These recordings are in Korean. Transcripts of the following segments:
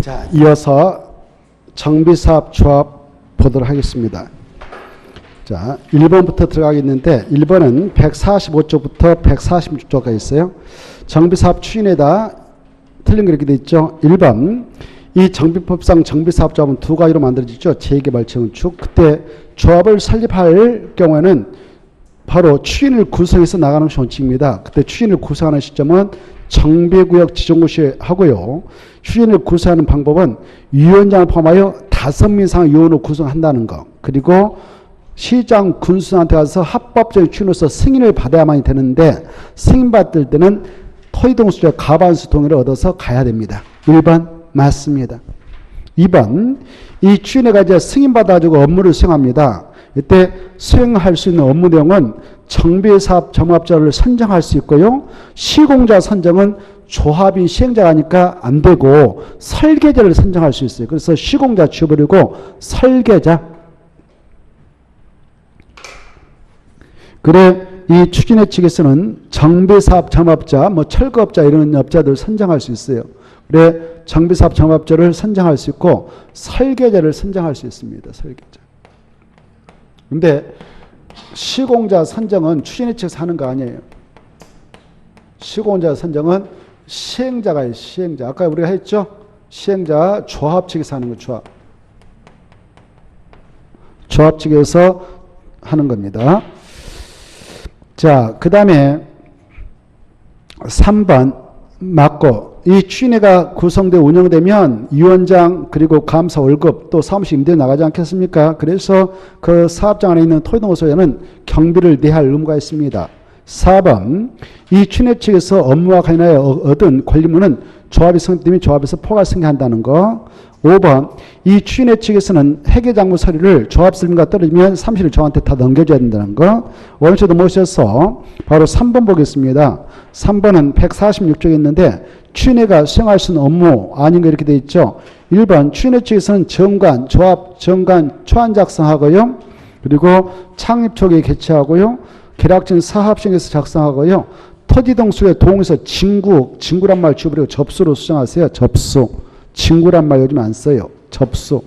자, 이어서 정비사업 조합 보도록 하겠습니다. 자, 1번부터 들어가겠는데 1번은 145쪽부터 146쪽까지 있어요. 정비사업 추진에다 틀린 거 이렇게 돼 있죠. 1번 이 정비법상 정비사업 조합은 두 가지로 만들어지죠. 재개발, 재건축. 그때 조합을 설립할 경우에는 바로 추진을 구성해서 나가는 원칙입니다. 그때 추진을 구성하는 시점은 정비구역 지정고시 하고요. 추진을 구성하는 방법은 위원장을 포함하여 5명 이상 위원으로 구성한다는 거. 그리고 시장 군수한테 가서 합법적인 추진으로서 승인을 받아야만 되는데 승인받을 때는 토지동수자 과반수 동의를 얻어서 가야 됩니다. 1번 맞습니다. 2번 이 추진회가 이제 승인받아가지고 업무를 수행합니다. 이때 수행할 수 있는 업무 내용은 정비사업 점업자를 선정할 수 있고요. 시공자 선정은 조합인 시행자가 하니까 안 되고 설계자를 선정할 수 있어요. 그래서 시공자 지워버리고 설계자. 그래 이 추진회 측에서는 정비사업 점업자, 철거업자 이런 업자들을 선정할 수 있어요. 그래 정비사업 점업자를 선정할 수 있고 설계자를 선정할 수 있습니다. 설계자. 근데 시공자 선정은 추진회 측에서 하는 거 아니에요. 시공자 선정은 시행자가 있어요. 시행자. 아까 우리가 했죠? 시행자 조합 측에서 하는 거. 조합. 조합 측에서 하는 겁니다. 자, 그 다음에 3번 맞고 이 추진회가 구성되어 운영되면 위원장 그리고 감사 월급 또 사무실 임대 나가지 않겠습니까? 그래서 그 사업장 안에 있는 토지동호 소유자는 경비를 내할 의무가 있습니다. 4번 이 추진회 측에서 업무와 관련하여 얻은 권리물은 조합이 성립되면 조합에서 포괄 승계한다는 거. 5번 이 추진회 측에서는 회계장부 서류를 조합 설명과 떨어지면 사무실을 저한테 다 넘겨줘야 된다는 거. 원초도 모셔서 바로 3번 보겠습니다. 3번은 146쪽에 있는데 추진회가 수행할 수 있는 업무 아닌 거 이렇게 돼 있죠. 1번 추진회 측에서는 정관, 조합, 정관, 초안 작성하고요. 그리고 창립 초기에 개최하고요. 계약진 사업시행에서 작성하고요. 토지동수의 동에서 진구란 말 지워버리고 접수로 수정하세요. 접수. 진구란 말 요즘 안 써요. 접수.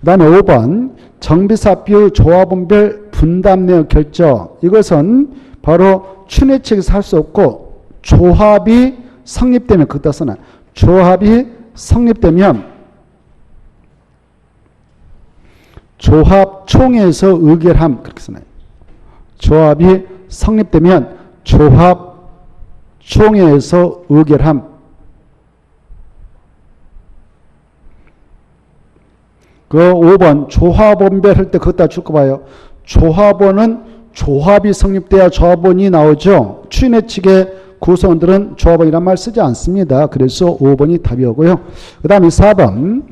그 다음에 5번 정비사업 비율 조합원별 분담 내역 결정. 이것은 바로 추진회 측에서 할 수 없고 조합이 성립되면 그것도 써놔요. 조합이 성립되면 조합총회에서 의결함 그렇게 써놔요. 조합이 성립되면 조합총회에서 의결함. 그 5번 조합원별 할 때 그것다 줄거 봐요. 조합원은 조합이 성립돼야 조합원이 나오죠. 추진회 측의 구성원들은 조합원이란 말 쓰지 않습니다. 그래서 5번이 답이고요. 그 다음에 4번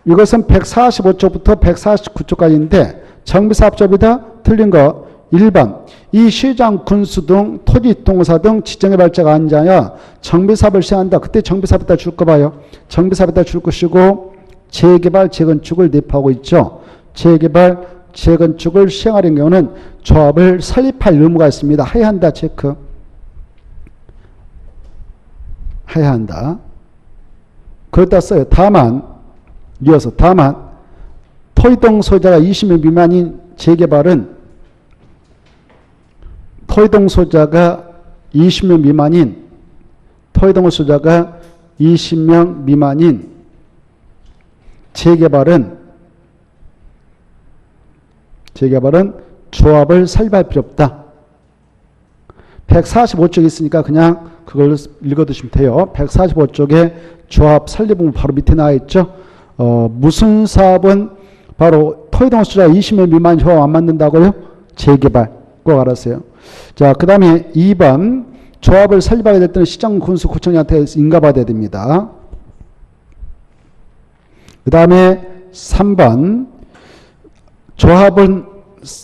이것은 145쪽부터 149쪽까지인데 정비사업자입니다. 틀린 거 1번 이 시장 군수 등 토지동사 등 지정개발자가 아닌 자야 정비사업을 시행한다. 그때 정비사업에다 줄 거 봐요. 정비사업에다 줄 것이고 재개발, 재건축을 내포하고 있죠. 재개발, 재건축을 시행하려는 경우는 조합을 설립할 의무가 있습니다. 해야 한다. 체크. 해야 한다. 그렇다 써요. 다만 이어서 다만 토지동 소유자가 20명 미만인 재개발은 토지동 소유자가 20명 미만인 토지동 소유자가 20명 미만인 재개발은 조합을 설립할 필요 없다. 145쪽에 있으니까 그냥 그걸 읽어두시면 돼요. 145쪽에 조합 설립은 바로 밑에 나와 있죠. 무슨 사업은 바로 토지동 소유자 20명 미만 조합 안 만든다고요? 재개발. 꼭 알았어요. 자, 그 다음에 2번 조합을 설립하게 될 때는 시장 군수 구청장한테 인가받아야 됩니다. 그 다음에 3번 조합은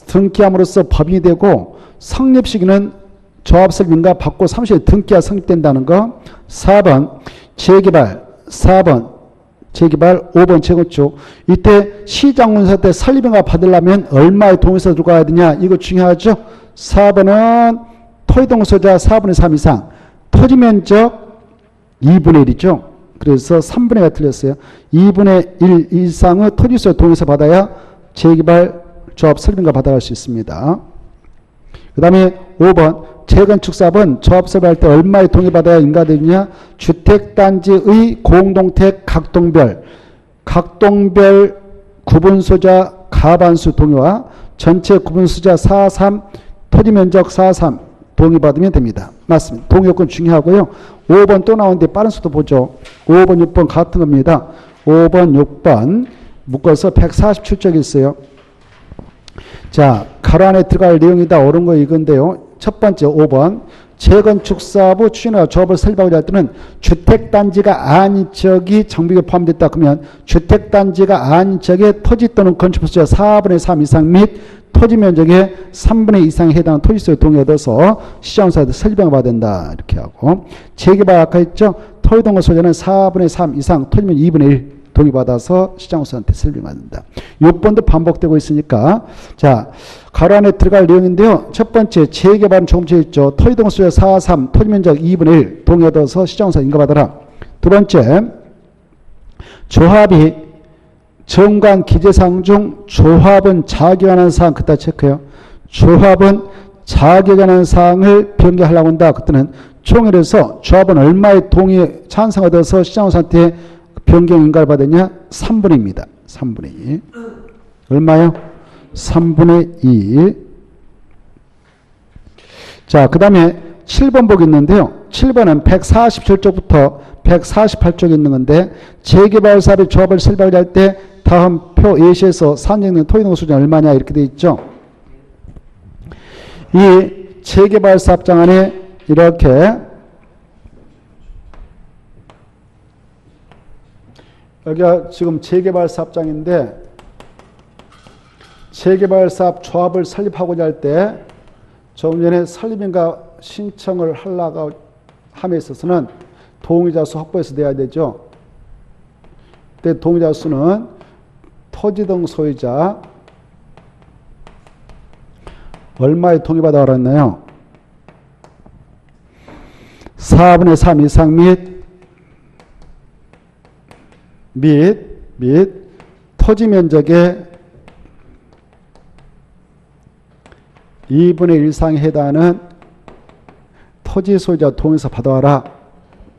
등기함으로써 법인이 되고 성립 시기는 조합 설립 인가 받고 30일 등기가 성립된다는 거. 4번 재개발. 4번 재개발. 5번 재건축. 이때 시장군사 때 설립인가 받으려면 얼마의 동의서 들고 가야 되냐. 이거 중요하죠. 4번은 토지동 소유자 4분의 3 이상 토지면적 2분의 1이죠. 그래서 3분의 1가 틀렸어요. 2분의 1 이상의 토지소유 동의서 받아야 재개발 조합 설립인가 받아갈 수 있습니다. 그 다음에 5번 재건축 사업은 조합 설립할 때 얼마의 동의받아야 인가되느냐. 주택단지의 공동택 각동별 구분소자 가반수 동의와 전체 구분소자 4.3 토지면적 4.3 동의받으면 됩니다. 맞습니다. 동의요건 중요하고요. 5번 또 나오는데 빠른 속도 보죠. 5번 6번 같은 겁니다. 5번 6번 묶어서 147쪽이 있어요. 자, 가로 안에 들어갈 내용이다. 옳은 거 이건데요. 첫 번째 5번 재건축 사업의 추진과 조합을 설립하고자 할 때는 주택단지가 아닌 지역이 정비가 포함됐다. 그러면 주택단지가 아닌 지역의 토지 또는 건축부수의 4분의 3 이상 및 토지 면적의 3분의 2 이상에 해당하는 토지소유 동의 얻어서 시장사에서 설립을 받아야 된다. 이렇게 하고 재개발 아까 했죠. 토지동거 소유자는 4분의 3 이상 토지면 2분의 1 동의받아서 시장사한테 설립받는다. 6번도 반복되고 있으니까 자 가로 안에 들어갈 내용인데요. 첫 번째 재개발은 조금 전에 있죠. 토지동거 소유자 4.3 토지면적 2분의 1 동의 얻어서 시장사 인가받아라. 두 번째 조합이 정관 기재사항 중 조합은 자격에 관한 사항 그따 체크해요. 조합은 자격에 관한 사항을 변경하려고 한다. 그때는 총회에서 조합은 얼마의 동의 찬성 얻어서 시장사한테 변경 인가를 받았냐? 3분의입니다. 3분의 2. 얼마요? 3분의 2. 자, 그 다음에 7번 보겠는데요. 7번은 147쪽부터 148쪽에 있는 건데 재개발 사업의 조합을 설립하려 할 때 다음 표 예시에서 산정된 토지동거 수준 얼마냐 이렇게 되어 있죠. 이 재개발 사업장 안에 이렇게 여기가 지금 재개발 사업장인데 재개발 사업 조합을 설립하고자 할 때 조금 전에 설립인가 신청을 하려고 함에 있어서는 동의자 수 확보해서 내야 되죠. 그때 동의자 수는 토지 등 소유자 얼마에 동의받아 그랬나요? 4분의 3 이상 및 토지 면적의 2분의 1 이상에 해당하는 토지 소유자 동의서 받아와라.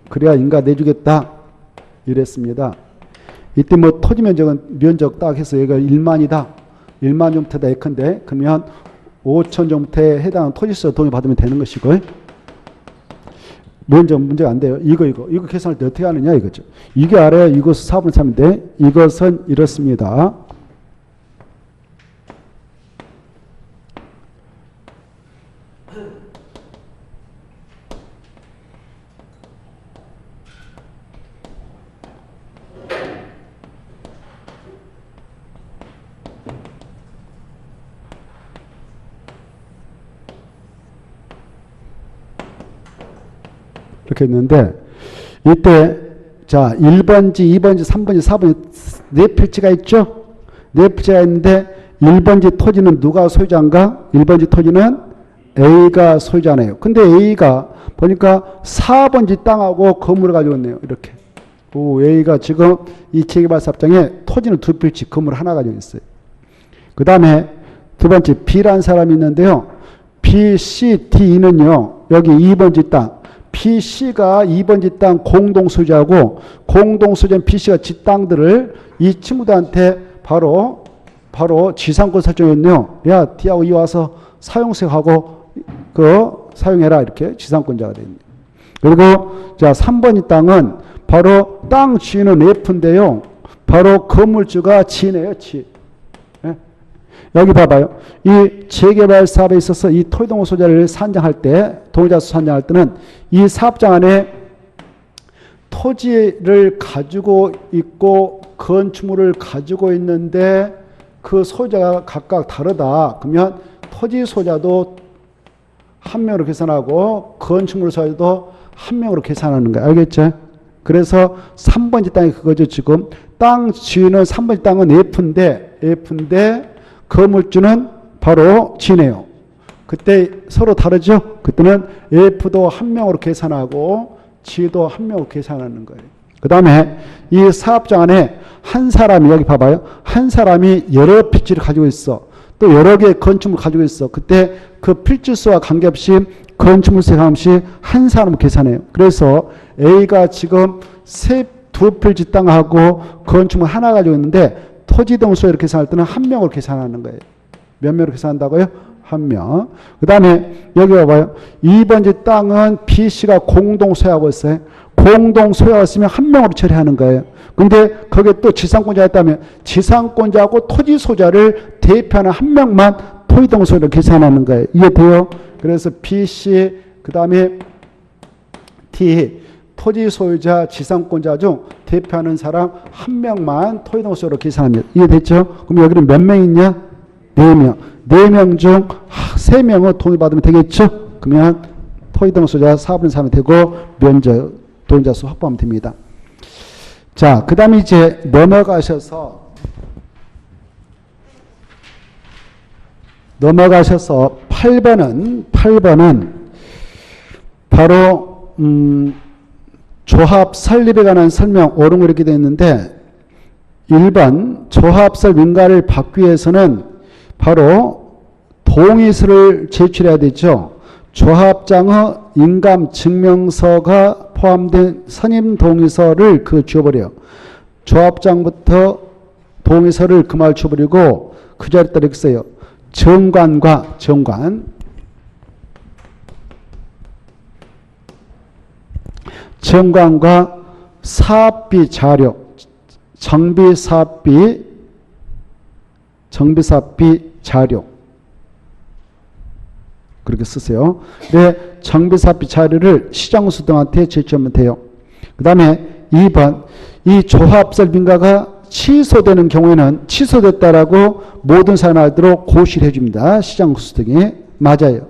그래야 인가 내주겠다. 이랬습니다. 이때 뭐 토지 면적 딱 해서 여기가 1만이다. 1만 정도다 예컨대 그러면 5천 정도에 해당하는 토지 소유자 동의 받으면 되는 것이고 면적 문제가 안 돼요. 이거 계산할 때 어떻게 하느냐 이거죠. 이게 알아야 이것은 4분의 3인데 이것은 이렇습니다. 이렇게 있는데 이때 자 1번지, 2번지, 3번지, 4번지 네 필지가 있죠. 네 필지가 있는데 1번지 토지는 누가 소유자인가? 1번지 토지는 A가 소유자네요. 근데 A가 보니까 4번지 땅하고 건물을 가지고 있네요. 이렇게. 오, A가 지금 이 재개발 사업장에 토지는 두 필지, 건물 하나 가지고 있어요. 그 다음에 두 번째 B라는 사람이 있는데요. B, C, D는요. 여기 2번지 땅. PC가 2번지 땅 공동소유자고 공동소유자인 PC가 지 땅들을 이 친구들한테 바로 지상권 설정했네요. 야, D하고 이 와서 사용세하고 사용해라 이렇게 지상권자가 됩니다. 그리고 자 3번이 땅은 바로 땅 주인은 F인데요. 바로 건물주가 G네요. G. 여기 봐봐요. 이 재개발 사업에 있어서 이 토지동거 소유자를 산정할 때, 동의자수 산정할 때는 이 사업장 안에 토지를 가지고 있고 건축물을 가지고 있는데 그 소유자가 각각 다르다. 그러면 토지 소유자도 한 명으로 계산하고 건축물 소유자도 한 명으로 계산하는 거야. 알겠죠? 그래서 3번지 땅이 그거죠. 지금 땅 주인은 3번지 땅은 F인데 건물주는 바로 G네요. 그때 서로 다르죠? 그때는 F도 한 명으로 계산하고 G도 한 명으로 계산하는 거예요. 그 다음에 이 사업장 안에 한 사람이, 여기 봐봐요. 한 사람이 여러 필지를 가지고 있어. 또 여러 개의 건축물을 가지고 있어. 그때 그 필지수와 관계없이 건축물세 상관없이 한 사람을 계산해요. 그래서 A가 지금 두 필지 땅하고 건축물 하나 가지고 있는데 토지동수를 계산할 때는 한 명으로 계산하는 거예요. 몇 명으로 계산한다고요? 한 명. 그 다음에 여기 봐봐요. 2번지 땅은 B씨가 공동 소유하고 있어요. 공동 소유하고 있으면 한 명으로 처리하는 거예요. 근데 거기에 또 지상권자가 있다면 지상권자하고 토지 소유자를 대표하는 한 명만 토지동 소유를 계산하는 거예요. 이해돼요? 그래서 B씨, 그 다음에 T, 토지 소유자, 지상권자 중 대표하는 사람 한 명만 토지동 소유로 계산합니다. 이해됐죠? 그럼 여기는 몇 명 있냐? 4명. 4명 중 3명은 동의받으면 되겠죠? 그러면 토지동 소유자 4분의 3이 되고 면적, 동의자 수 확보하면 됩니다. 자, 그 다음에 이제 넘어가셔서 8번은 바로 조합 설립에 관한 설명 옳은 거 이렇게 되어 있는데 1번 조합 설립 인가를 받기 위해서는 바로 동의서를 제출해야 되죠. 조합장의 인감 증명서가 포함된 선임 동의서를 지워버려요. 조합장부터 동의서를 그말 줘버리고 그 자리에 따라 이렇게 써요. 정관과 사업비 자료, 정비사업비 자료 그렇게 쓰세요. 네, 정비사업비 자료를 시장수 등한테 제출하면 돼요. 그 다음에 2번 이 조합설립인가가 취소되는 경우에는 취소됐다라고 모든 사람이 알도록 고시를 해줍니다. 시장수 등이 맞아요.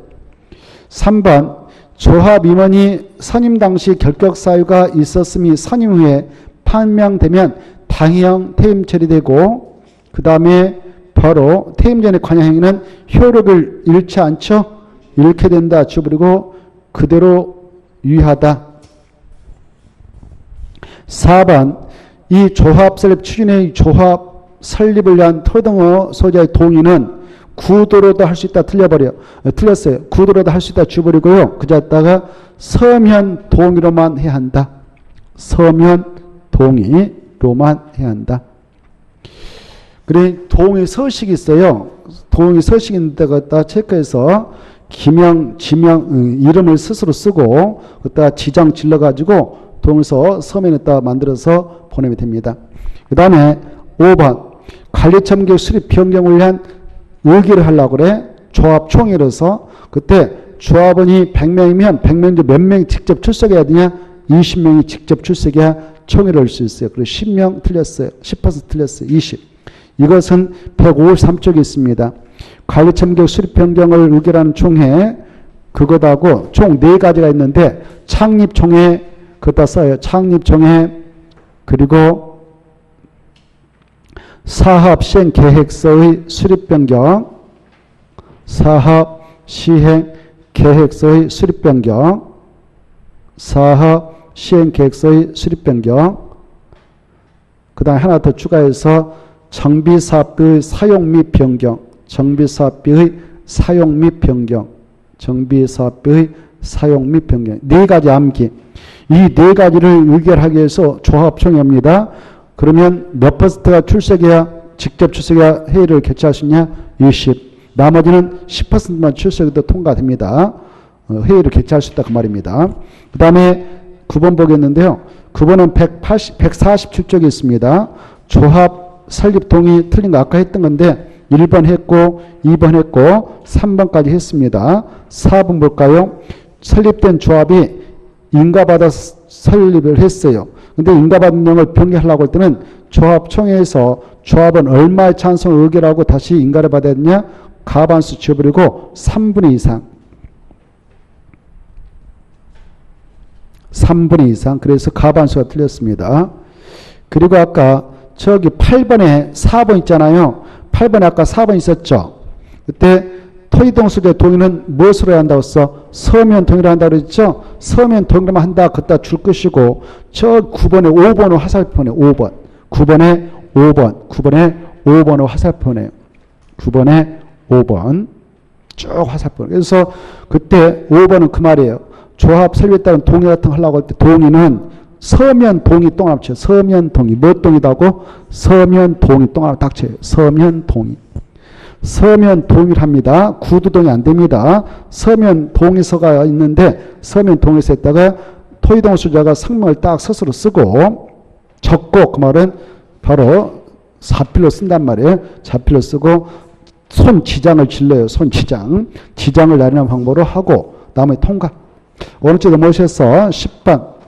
3번 조합 임원이 선임 당시 결격 사유가 있었음이 선임 후에 판명되면 당형 퇴임 처리되고 그 다음에 바로 퇴임 전의 관여 행위는 효력을 잃지 않죠. 잃게 된다. 지워버리고 그대로 유의하다. 4번 이 조합 설립 추진의 조합 설립을 위한 토등어 소유자의 동의는 구도로도 할 수 있다. 틀렸어요. 구도로도 할 수 있다. 지워버리고요. 그자다가 서면 동의로만 해야 한다. 서면 동의로만 해야 한다. 그래 동의 서식이 있어요. 동의 서식 있는 데가 체크해서 기명, 지명, 이름을 스스로 쓰고 그다가 지정 질러가지고 동의서 서면에다 만들어서 보내면 됩니다. 그 다음에 5번 관리청계 수립 변경을 위한 의기를 하려고 그래. 조합 총회로서 그때 조합원이 100명이면 100명 중 몇 명이 직접 출석해야 되냐? 20명이 직접 출석해야 총회를 할 수 있어요. 그래서 10명 틀렸어요. 10% 틀렸어요. 20. 이것은 153쪽에 있습니다. 관리청계 수립 변경을 의결하는 총회 그것하고 총 4가지가 있는데 창립총회 그것다 써요. 창립총회 그리고 사업시행계획서의 수립변경 사업시행계획서의 수립변경 사업시행계획서의 수립변경 그 다음에 하나 더 추가해서 정비사업비의 사용 및 변경 정비사업비의 사용 및 변경 정비사업비의 사용 및 변경 4가지 암기 이 4가지를 의결하기 위해서 조합총회입니다. 그러면 몇 퍼센트가 출석해야 직접 출석해야 회의를 개최할 수 있냐? 20. 나머지는 10%만 출석해도 통과됩니다. 회의를 개최할 수 있다 그 말입니다. 그 다음에 9번 보겠는데요. 9번은 147쪽에 있습니다. 조합 설립 동의 틀린 거 아까 했던 건데 1번 했고 2번 했고 3번까지 했습니다. 4번 볼까요? 설립된 조합이 인가받아 설립을 했어요. 근데 인가받은 내용을 변경하려고 할 때는 조합총회에서 조합은 얼마의 찬성을 의결하고 다시 인가를 받아야 되냐? 가반수 지워버리고 3분의 이상. 3분의 이상. 그래서 가반수가 틀렸습니다. 그리고 아까 저기 8번에 4번 있잖아요. 8번에 아까 4번 있었죠. 그때 토의동수의 동의는 무엇으로 해야 한다고 써? 서면 동의를 한다고 그랬죠? 서면 동의만 한다. 그따 줄 것이고, 저 9번에 5번을 화살표네, 5번. 9번에 5번. 9번에 5번을 화살표네요. 9번에 5번. 쭉 화살표. 그래서 그때 5번은 그 말이에요. 조합 설립에 따른 동의 같은 거 하려고 할 때 동의는 서면 동의 동합 쳐요. 서면 동의. 뭐 동의다고? 서면 동의 동합 딱 쳐요. 서면 동의. 서면 동의를 합니다. 구두 동의 안 됩니다. 서면 동의서가 있는데 서면 동의서에다가 토의동수자가 성명을 딱 스스로 쓰고 적고 그 말은 바로 사필로 쓴단 말이에요. 자필로 쓰고 손지장을 질러요. 손지장. 지장을 나리는 방법으로 하고 다음에 통과. 오른쪽에 모셔서 10번.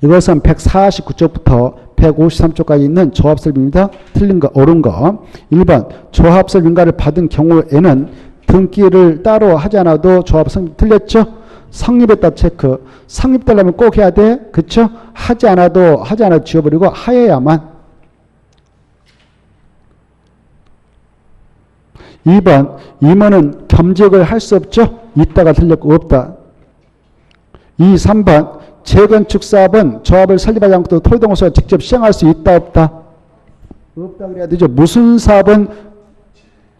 이것은 149쪽부터 153쪽까지 있는 조합설비입니다. 틀린 거, 옳은 거. 1번. 조합설 인가를 받은 경우에는 등기를 따로 하지 않아도 조합설 틀렸죠? 성립했다 체크. 성립되려면 꼭 해야 돼. 그쵸? 하지 않아도 지워버리고 하여야만. 2번. 임원은 겸직을 할 수 없죠? 있다가 틀렸고 없다. 3번. 재건축 사업은 조합을 설립하지 않고도 토지동호수가 직접 시행할 수 있다 없다? 없다 그래야 되죠. 무슨 사업은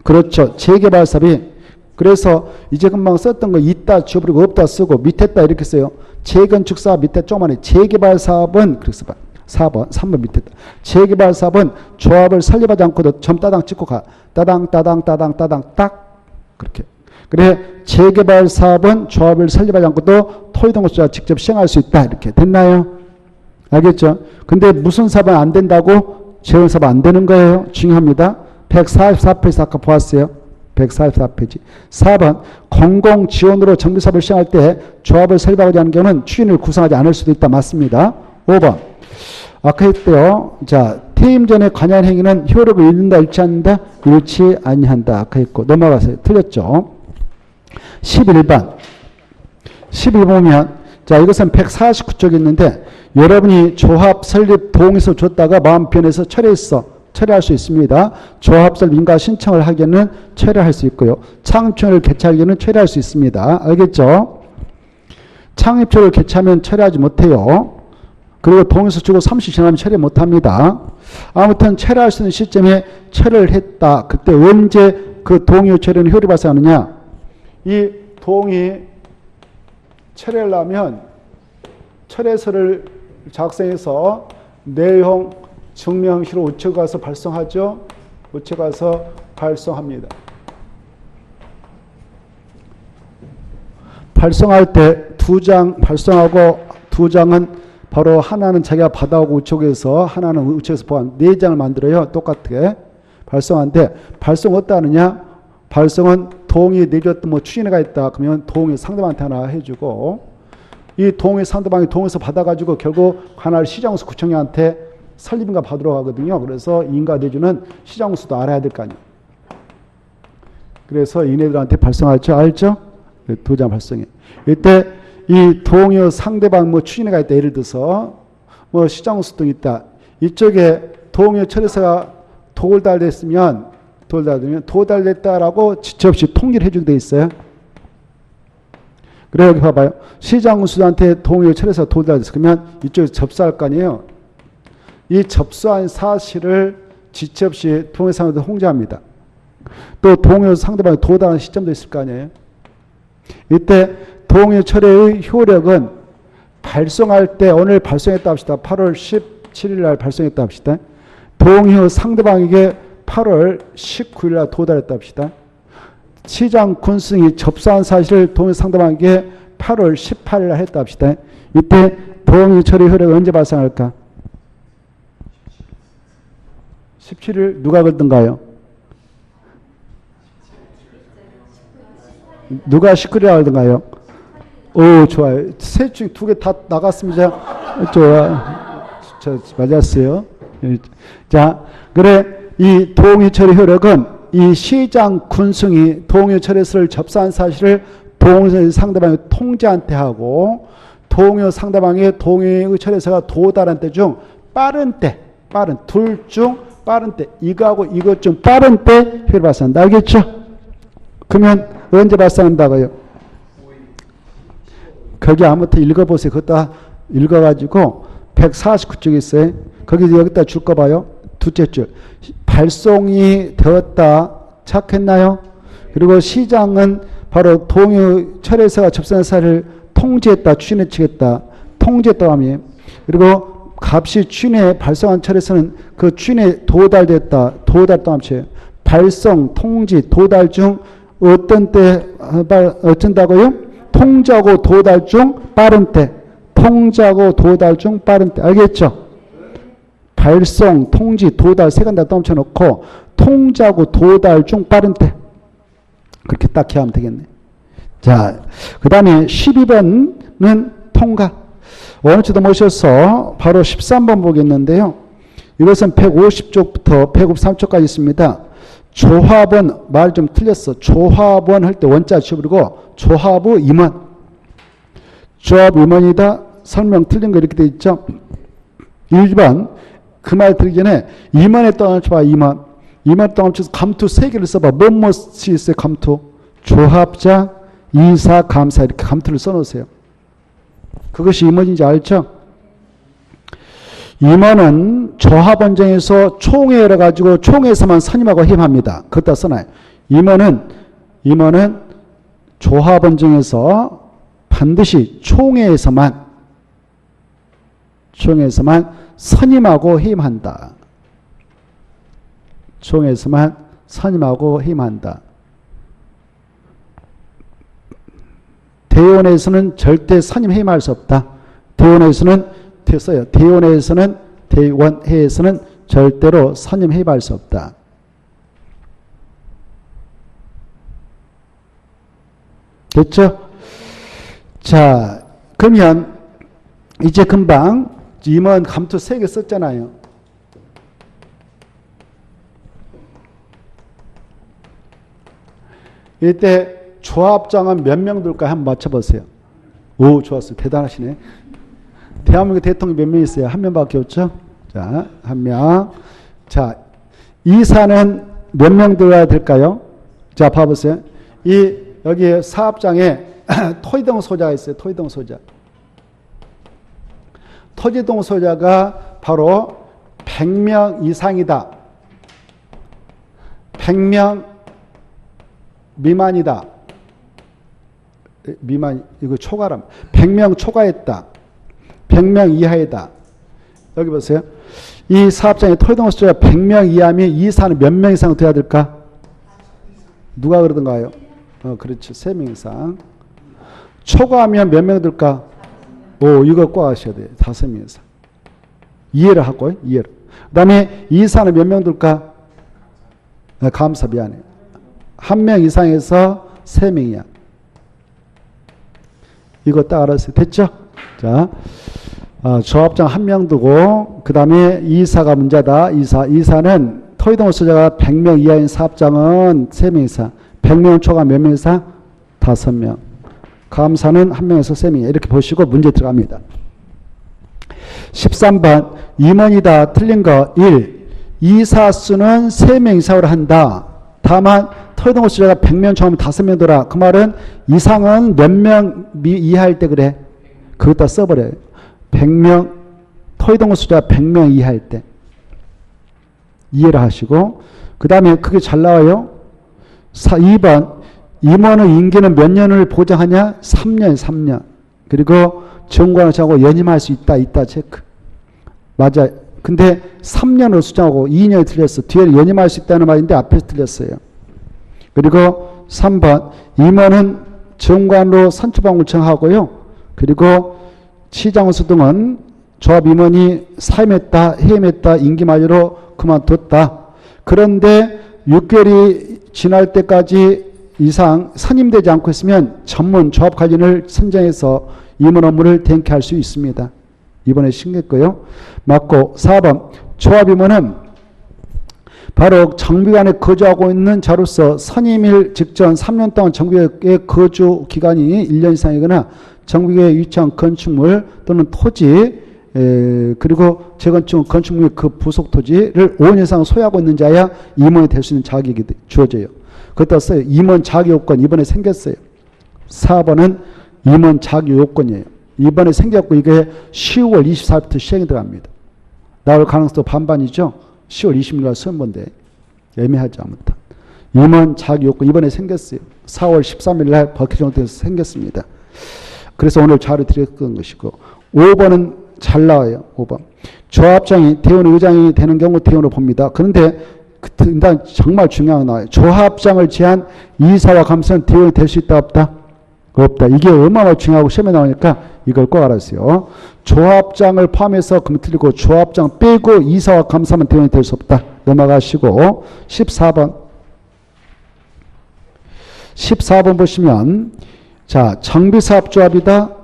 그렇죠. 재개발 사업이. 그래서 이제 금방 썼던 거 있다 지워버리고 없다 쓰고 밑에 있다 이렇게 써요. 재건축 사업 밑에 조그만해. 재개발 사업은 그래서 4번 3번 밑에 있다. 재개발 사업은 조합을 설립하지 않고도 점 따당 찍고 가. 따당 딱 그렇게. 그래 재개발 사업은 조합을 설립하지 않고도 토지동호수가 직접 시행할 수 있다. 이렇게 됐나요? 알겠죠? 근데 무슨 사업은 안 된다고? 재건 사업 안 되는 거예요. 중요합니다. 144페이지 아까 보았어요. 144페이지. 4번 공공지원으로 정비사업을 시행할 때 조합을 설립하지 않은 경우는 추진을 구성하지 않을 수도 있다. 맞습니다. 5번 아까 했대요. 자, 퇴임 전에 관여한 행위는 효력을 잃는다, 잃지 않는다? 잃지 아니한다. 아까 했고 넘어가세요. 틀렸죠? 11번 11 보면 자 이것은 149쪽에 있는데 여러분이 조합 설립 동의서 줬다가 마음 편해서 철회할 수 있습니다. 조합 설립 인가 신청을 하기에는 철회할 수 있고요. 창립초를 개최하기에는 철회할 수 있습니다. 알겠죠? 창립초를 개최하면 철회하지 못해요. 그리고 동의서 주고 30일 지나면 철회 못합니다. 아무튼 철회할 수 있는 시점에 철회를 했다. 그때 언제 그 동의 철회는 효력이 발생하느냐? 이 동의 철회를 하면 철회서를 작성해서 내용 증명시로 우측 가서 발송하죠. 우측 가서 발송합니다. 발송할 때 2장 발송하고 2장은 바로 하나는 자기가 받아오고 우측에서 하나는 우측에서 보안 4장을 만들어요. 똑같게 발송하는데 발송 어디다 하느냐? 발송은 동의 내줬던 뭐 추진회가 있다. 그러면 동의 상대방한테 하나 해주고 이 동의 상대방이 동의서 받아가지고 결국 관할 시장수 구청장한테 설립인가 받으러 가거든요. 그래서 인가 내주는 시장수도 알아야 될 거 아니에요. 그래서 이네들한테 발송하죠. 알죠? 2장 발송해. 이때 이 동의 상대방 뭐 추진회가 있다. 예를 들어서 뭐 시장수 등 있다. 이쪽에 동의 철회서가 도달됐으면 도달됐다라고 지체 없이 통지를 해주게 돼 있어요. 그래 여기 봐봐요. 시장수한테 동의 철회서 도달됐어. 그러면 이쪽에서 접수할 거 아니에요. 이 접수한 사실을 지체 없이 동의상한테 홍보합니다. 또 동의 상대방이 도달하는 시점도 있을 거 아니에요. 이때 동의 철회의 효력은 발송할 때 오늘 발송했다 합시다. 8월 17일 날 발송했다 합시다. 동의 상대방에게 8월 19일 날 도달했다 합시다. 시장 군수이 접수한 사실을 동의 상대방에게 8월 18일 날 했다 합시다. 이때 동의 처리 효력이 언제 발생할까? 17일 누가 걸든가요? 누가 19일에 걸든가요? 오 좋아요. 셋 중에 2개 다 나갔습니다. 좋아. 맞았어요. 자 그래 이 동의 처리 효력은 이 시장 군승이 동의 처리서를 접수한 사실을 동의 상대방의 통지한테 하고 동의 상대방의 동의 처리서가 도달한 때 중 빠른 둘 중 빠른 때 이거하고 이것 중 빠른 때 효력이 발생한다. 알겠죠? 그러면 언제 발생한다고요? 거기 아무튼 읽어보세요. 그것도 읽어가지고 149쪽 있어요. 거기 여기다 줄 거 봐요. 둘째 줄. 발송이 되었다. 착했나요? 그리고 시장은 바로 동의 철회사가 접수한 사를 통지했다. 추진해치겠다. 통지했다고 하며 그리고 값이 추진에 발송한 철회사는 그 추진에 도달됐다. 도달했다고 하며 발송, 통지, 도달 중 어떤 때 어쩐다고요? 통지하고 도달 중 빠른 때. 통지하고 도달 중 빠른 때. 알겠죠? 발송, 통지, 도달 세 가지 다 떠놓고 통지하고 도달 중 빠른 때. 그렇게 딱 기하면 되겠네. 자, 그 다음에 12번은 통과. 원어치도 모셔서 바로 13번 보겠는데요. 이것은 150쪽부터 153쪽까지 있습니다. 조합원, 말 좀 틀렸어. 조합원 할 때 원자 지우고 조합의 임원. 조합 임원이다. 설명 틀린 거 이렇게 돼 있죠. 1번 그 말 들기 전에 임원에 떠나쳐봐. 임원. 임원에 떠나쳐서 감투 3개를 써봐. 뭐뭐이 있어요. 감투. 조합자, 이사, 감사 이렇게 감투를 써놓으세요. 그것이 임원인지 알죠? 임원은 조합원정에서 총회를 가지고 총회에서만 선임하고 해임합니다. 그것다 써놔요. 임원은 조합원정에서 반드시 총회에서만 선임하고 해임한다. 총회에서만 선임하고 해임한다. 대원에서는 절대 선임 해임할 수 없다. 대원에서는 됐어요. 대원회에서는 절대로 선임 해임할 수 없다. 됐죠? 자, 그러면 이제 금방 임원 감투 3개 썼잖아요. 이때 조합장은 몇 명 들까요? 한번 맞춰보세요. 오, 좋았어요. 대단하시네. 대한민국 대통령 몇 명 있어요? 한 명밖에 없죠? 자, 한 명. 자, 이사는 몇 명 들어야 될까요? 자, 봐보세요. 여기 사업장에 토지동 소자가 있어요. 토지동 소자. 토지동 소자가 바로 100명 이상이다. 100명 미만이다. 미만, 이거 초과람. 100명 초과했다. 100명 이하이다. 여기 보세요. 이 사업장의 토지동 소자가 100명 이하면 이사는 몇 명 이상 돼야 될까? 누가 그러던가요? 그렇죠. 3명 이상. 초과하면 몇 명 들까? 오, 이거 꼭 아셔야 돼요. 5명 이상. 이해를 하고요. 이해를. 그 다음에 이사는 몇 명 들까? 감사 미안해. 1명 이상에서 3명이야. 이거 딱 알았어요. 됐죠? 자, 조합장 1명 두고 그 다음에 이사가 문제다. 이사는 토지동 소자가 100명 이하인 사업장은 3명 이상. 100명 초과 몇 명 이상? 5명. 감사는 1명에서 3명이야. 이렇게 보시고 문제 들어갑니다. 13번 임원이다. 틀린 거 1. 이사 수는 3명 이상으로 한다. 다만 토지동 소자가 100명 초과하면 5명더라. 그 말은 이상은 몇 명 이하일 때 그래. 그것다 써버려요. 100명 토지동 소자가 100명 이하일 때. 이해를 하시고 그 다음에 그게 잘 나와요. 2번 임원의 임기는 몇 년을 보장하냐? 3년. 그리고 정관을 정하고 연임할 수 있다 체크. 맞아. 근데 3년으로 수정하고 2년이 틀렸어. 뒤에 연임할 수 있다는 말인데 앞에서 틀렸어요. 그리고 3번 임원은 정관으로 선처방을 청하고요. 그리고 시장원수 등은 조합 임원이 사임했다, 해임했다, 임기 만료로 그만뒀다. 그런데 6개월이 지날 때까지 이상 선임되지 않고 있으면 전문 조합 관리인을 선정해서 임원 업무를 대행할 수 있습니다. 이번에 신겠고요. 맞고 4번 조합 임원은 바로 정비관에 거주하고 있는 자로서 선임일 직전 3년 동안 정비관에 거주 기간이 1년 이상이거나 정비관에 위치한 건축물 또는 토지 그리고 재건축 건축물 그 부속 토지를 5년 이상 소유하고 있는 자야 임원이 될 수 있는 자격이 주어져요. 그것도 써요. 임원 자기요건 이번에 생겼어요. 4번은 임원 자기요건이에요. 이번에 생겼고 이게 10월 24일부터 시행이 들어갑니다. 나올 가능성도 반반이죠. 10월 20일날 선본데 애매하지 아무튼. 임원 자기요건 이번에 생겼어요. 4월 13일날 법규정에서 생겼습니다. 그래서 오늘 자료 드렸던 것이고 5번은 잘 나와요. 5번. 조합장이 대원 의장이 되는 경우 대원으로 봅니다. 그런데 일단 정말 중요한 거 나와요. 조합장을 제한 이사와 감사는 대원이 될 수 있다 없다? 없다. 이게 얼마나 중요하고 시험에 나오니까 이걸 꼭 알았어요. 조합장을 포함해서 그럼 틀리고 조합장 빼고 이사와 감사만 대원이 될 수 없다. 넘어가시고 14번. 14번 보시면 자 정비사업조합이다.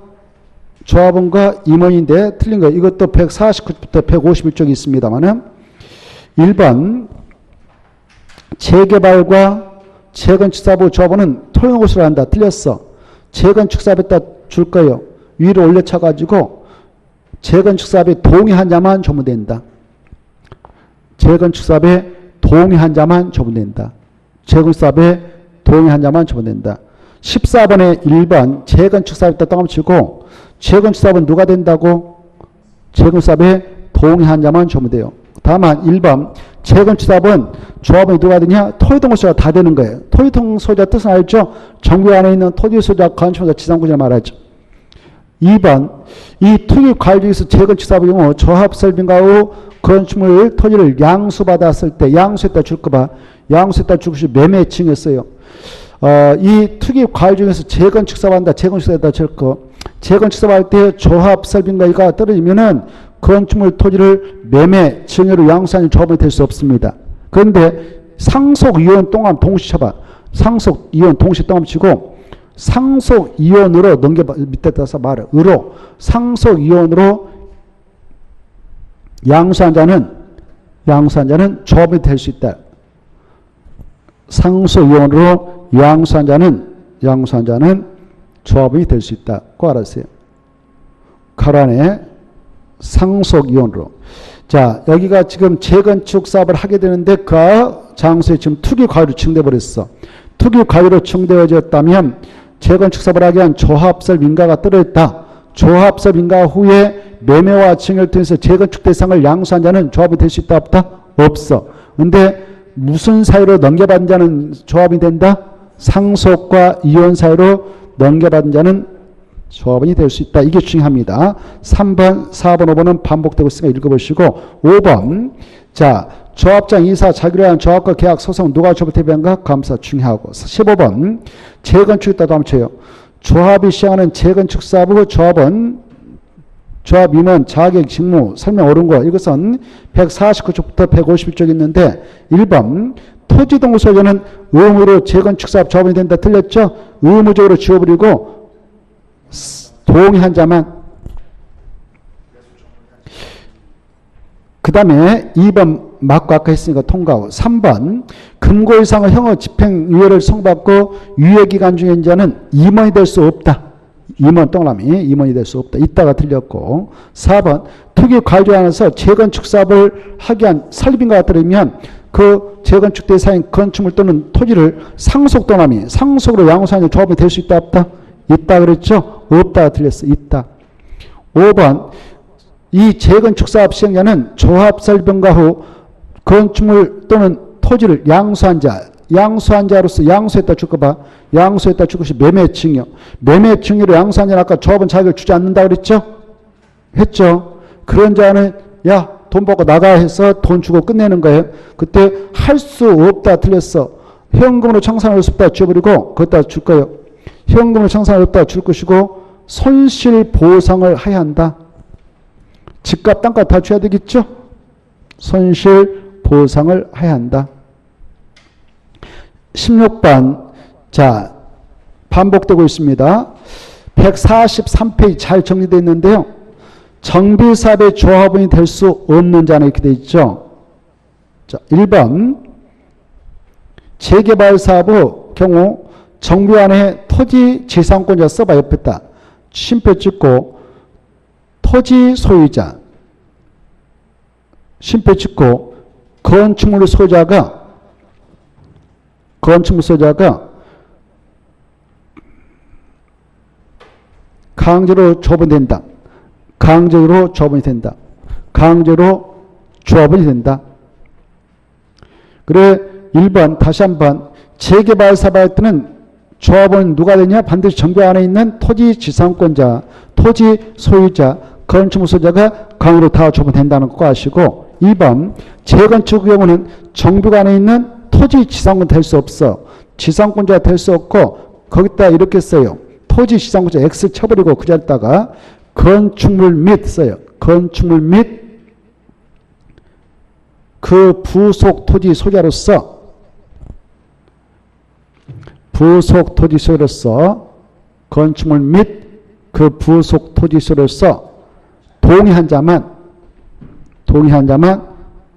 조합원과 임원인데 틀린 거 이것도 149부터 151쪽이 있습니다만은 1번 재개발과 재건축사업의 조합원은 토용고시를 한다. 틀렸어. 재건축사업에다 줄 거예요. 위로 올려쳐가지고 재건축사업에 동의한 자만 주면 된다. 재건축사업에 동의한 자만 주면 된다. 재건축사업에 동의한 자만 주면 된다. 14번에 1번 재건축사업에다 떠넘치고 재건축사업은 누가 된다고? 재건축사업에 동의한 자만 주면 돼요. 다만 1번 재건축사업은 조합원이 누가 되냐? 토지동소유가 다 되는 거예요. 토지동소유자 뜻은 알죠? 정부 안에 있는 토지소유자, 건축소유자, 지상권자 말하죠. 2번 이 투기과일중에서 재건축사업의 경우 조합설비인가 후 건축물 토지를 양수받았을 때 양수에다 줄 거 봐. 양수에다 줄 것이 매매칭이었어요. 이 투기과일 중에서 재건축사업 한다. 재건축사업에다 줄 거. 재건축사업 할 때 조합설비인가가 떨어지면은 건축물 토지를 매매, 증여로 양수하는 조합이 될 수 없습니다. 그런데 상속이혼 동안 동시 쳐봐. 상속이혼 동시 동안 치고 상속이혼으로 넘겨봐. 밑에 따서 말해. 으로 상속이혼으로 양수한 자는 조합이 될 수 있다. 상속이혼으로 양수한 자는 조합이 될 수 있다. 꼭 알았어요. 가로 안에 상속이혼으로. 자, 여기가 지금 재건축 사업을 하게 되는데 그 장소에 지금 투기과유로 칭돼 버렸어. 투기과유로 칭되어졌다면 재건축 사업을 하기 위한 조합설 민가가 떨어졌다. 조합설 민가 후에 매매와 증여를 통해서 재건축 대상을 양수한 자는 조합이 될 수 있다 없다? 없어. 근데 무슨 사유로 넘겨받은 자는 조합이 된다? 상속과 이혼 사유로 넘겨받은 자는 조합원이 될 수 있다. 이게 중요합니다. 3번, 4번, 5번은 반복되고 있으니까 읽어보시고 5번 자 조합장 이사 자기로 한 조합과 계약 소송 누가 조합을 대표한가? 감사 중요하고 15번 재건축 있다도 한번 쳐요. 조합이 시행하는 재건축 사업의 조합원 조합 임원 자격 직무 설명 옳은 거 이것은 149쪽부터 151쪽 있는데 1번 토지동소유자는 의무로 재건축사업 조합원이 된다. 틀렸죠? 의무적으로 지워버리고 동의한 자만. 그 다음에 2번 맞고 아까 했으니까 통과하고 3번 금고 이상의 형어 집행유예를 선고받고 유예기간 중에 자는 임원이 될 수 없다. 임원 동그라미 임원이 될 수 없다. 이따가 틀렸고 4번 투기과일안에서 재건축 사업을 하기 위한 설립인가가 들으면 그 재건축 대상인 건축물 또는 토지를 상속 동그라미 상속으로 양수하는 조합이 될 수 있다 없다? 있다 그랬죠? 없다가 틀렸어. 있다. 5번 이 재건축 사업 시행자는 조합 설병가 후 건축물 또는 토지를 양수한 자로서 양수했다 줄 거 봐. 양수했다 줄 것이 매매증여. 매매증여로 양수한 자는 아까 조합은 자격을 주지 않는다 그랬죠? 했죠? 그런 자는 야 돈 받고 나가 해서 돈 주고 끝내는 거예요. 그때 할 수 없다 틀렸어. 현금으로 청산할 수 없다 지워버리고 그것다 줄 거예요. 현금으로 청산할 수 없다 줄 것이고 손실 보상을 해야 한다. 집값 땅값 다 줘야 되겠죠? 손실 보상을 해야 한다. 16번 자 반복되고 있습니다. 143페이지 잘 정리되어 있는데요. 정비사업의 조합원이 될 수 없는 자는 이렇게 되어 있죠. 자 1번 재개발 사업의 경우 정부 안에 토지 지상권자 써봐 옆에다 쉼표 찍고 토지 소유자 쉼표 찍고 건축물 소유자가 건축물 소유자가 강제로 조합원이 된다. 강제로 조합원이 된다. 강제로 조합원이 된다. 그래 1번 다시 한번 재개발 사업할 때는 조합원은 누가 되냐? 반드시 정비 안에 있는 토지 지상권자, 토지 소유자, 건축물 소유자가 강제로 다 조합원이 된다는 거 아시고 2번 재건축의 경우는 정비가 안에 있는 토지 지상권 될 수 없어. 지상권자가 될 수 없고 거기다 이렇게 써요. 토지 지상권자 X 쳐버리고 그 자리다가 건축물 및 써요. 건축물 및 그 부속 토지 소유자로서 건축물 및 그 부속 토지 소유자로서 동의한 자만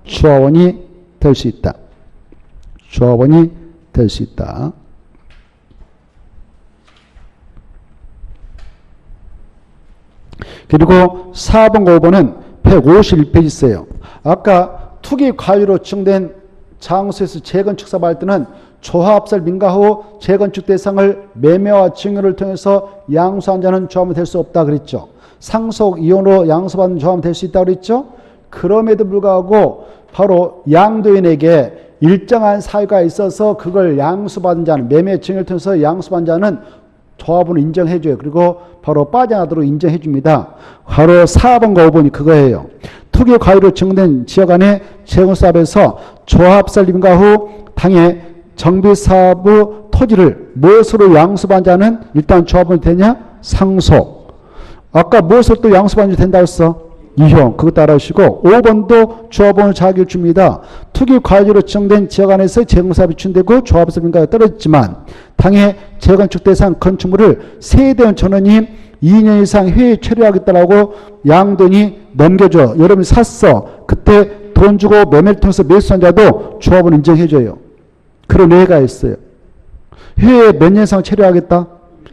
조합원이 될 수 있다. 조합원이 될 수 있다. 그리고 4번과 5번은 151페이지 있어요. 아까 투기 과유로 지정된 장소에서 재건축 사업할 때는 조합설 민가 후 재건축 대상을 매매와 증여를 통해서 양수한 자는 조합원이 될 수 없다 그랬죠. 상속 이혼으로 양수받는 조합원이 될 수 있다 그랬죠. 그럼에도 불구하고 바로 양도인에게 일정한 사유가 있어서 그걸 양수받은 자는 매매 증여를 통해서 양수받은 자는 조합원을 인정해줘요. 그리고 바로 빠져나도록 인정해줍니다. 바로 4번과 5번이 그거예요. 투기 과유로 지정된 지역 안에 재건사업에서 조합설 임가 후 당해 정비사업의 토지를 무엇으로 양수받은 자는 일단 조합원이 되냐? 상속. 아까 무엇으로 또 양수받은 자 된다고 했어? 이용. 그거 따라하시고 5번도 조합원을 자격을 줍니다. 투기 과유로 지정된 지역 안에서 재건사업이 추진되고 조합설 민가가 떨어졌지만 당해 재건축 대상 건축물을 세대원 전원이 2년 이상 회의 처리하겠다라고 양돈이 넘겨줘. 여러분이 샀어. 그때 돈 주고 매매를 통해서 매수한 자도 조합원 인정해줘요. 그런 예가 있어요. 회에 몇 년 이상 처리하겠다?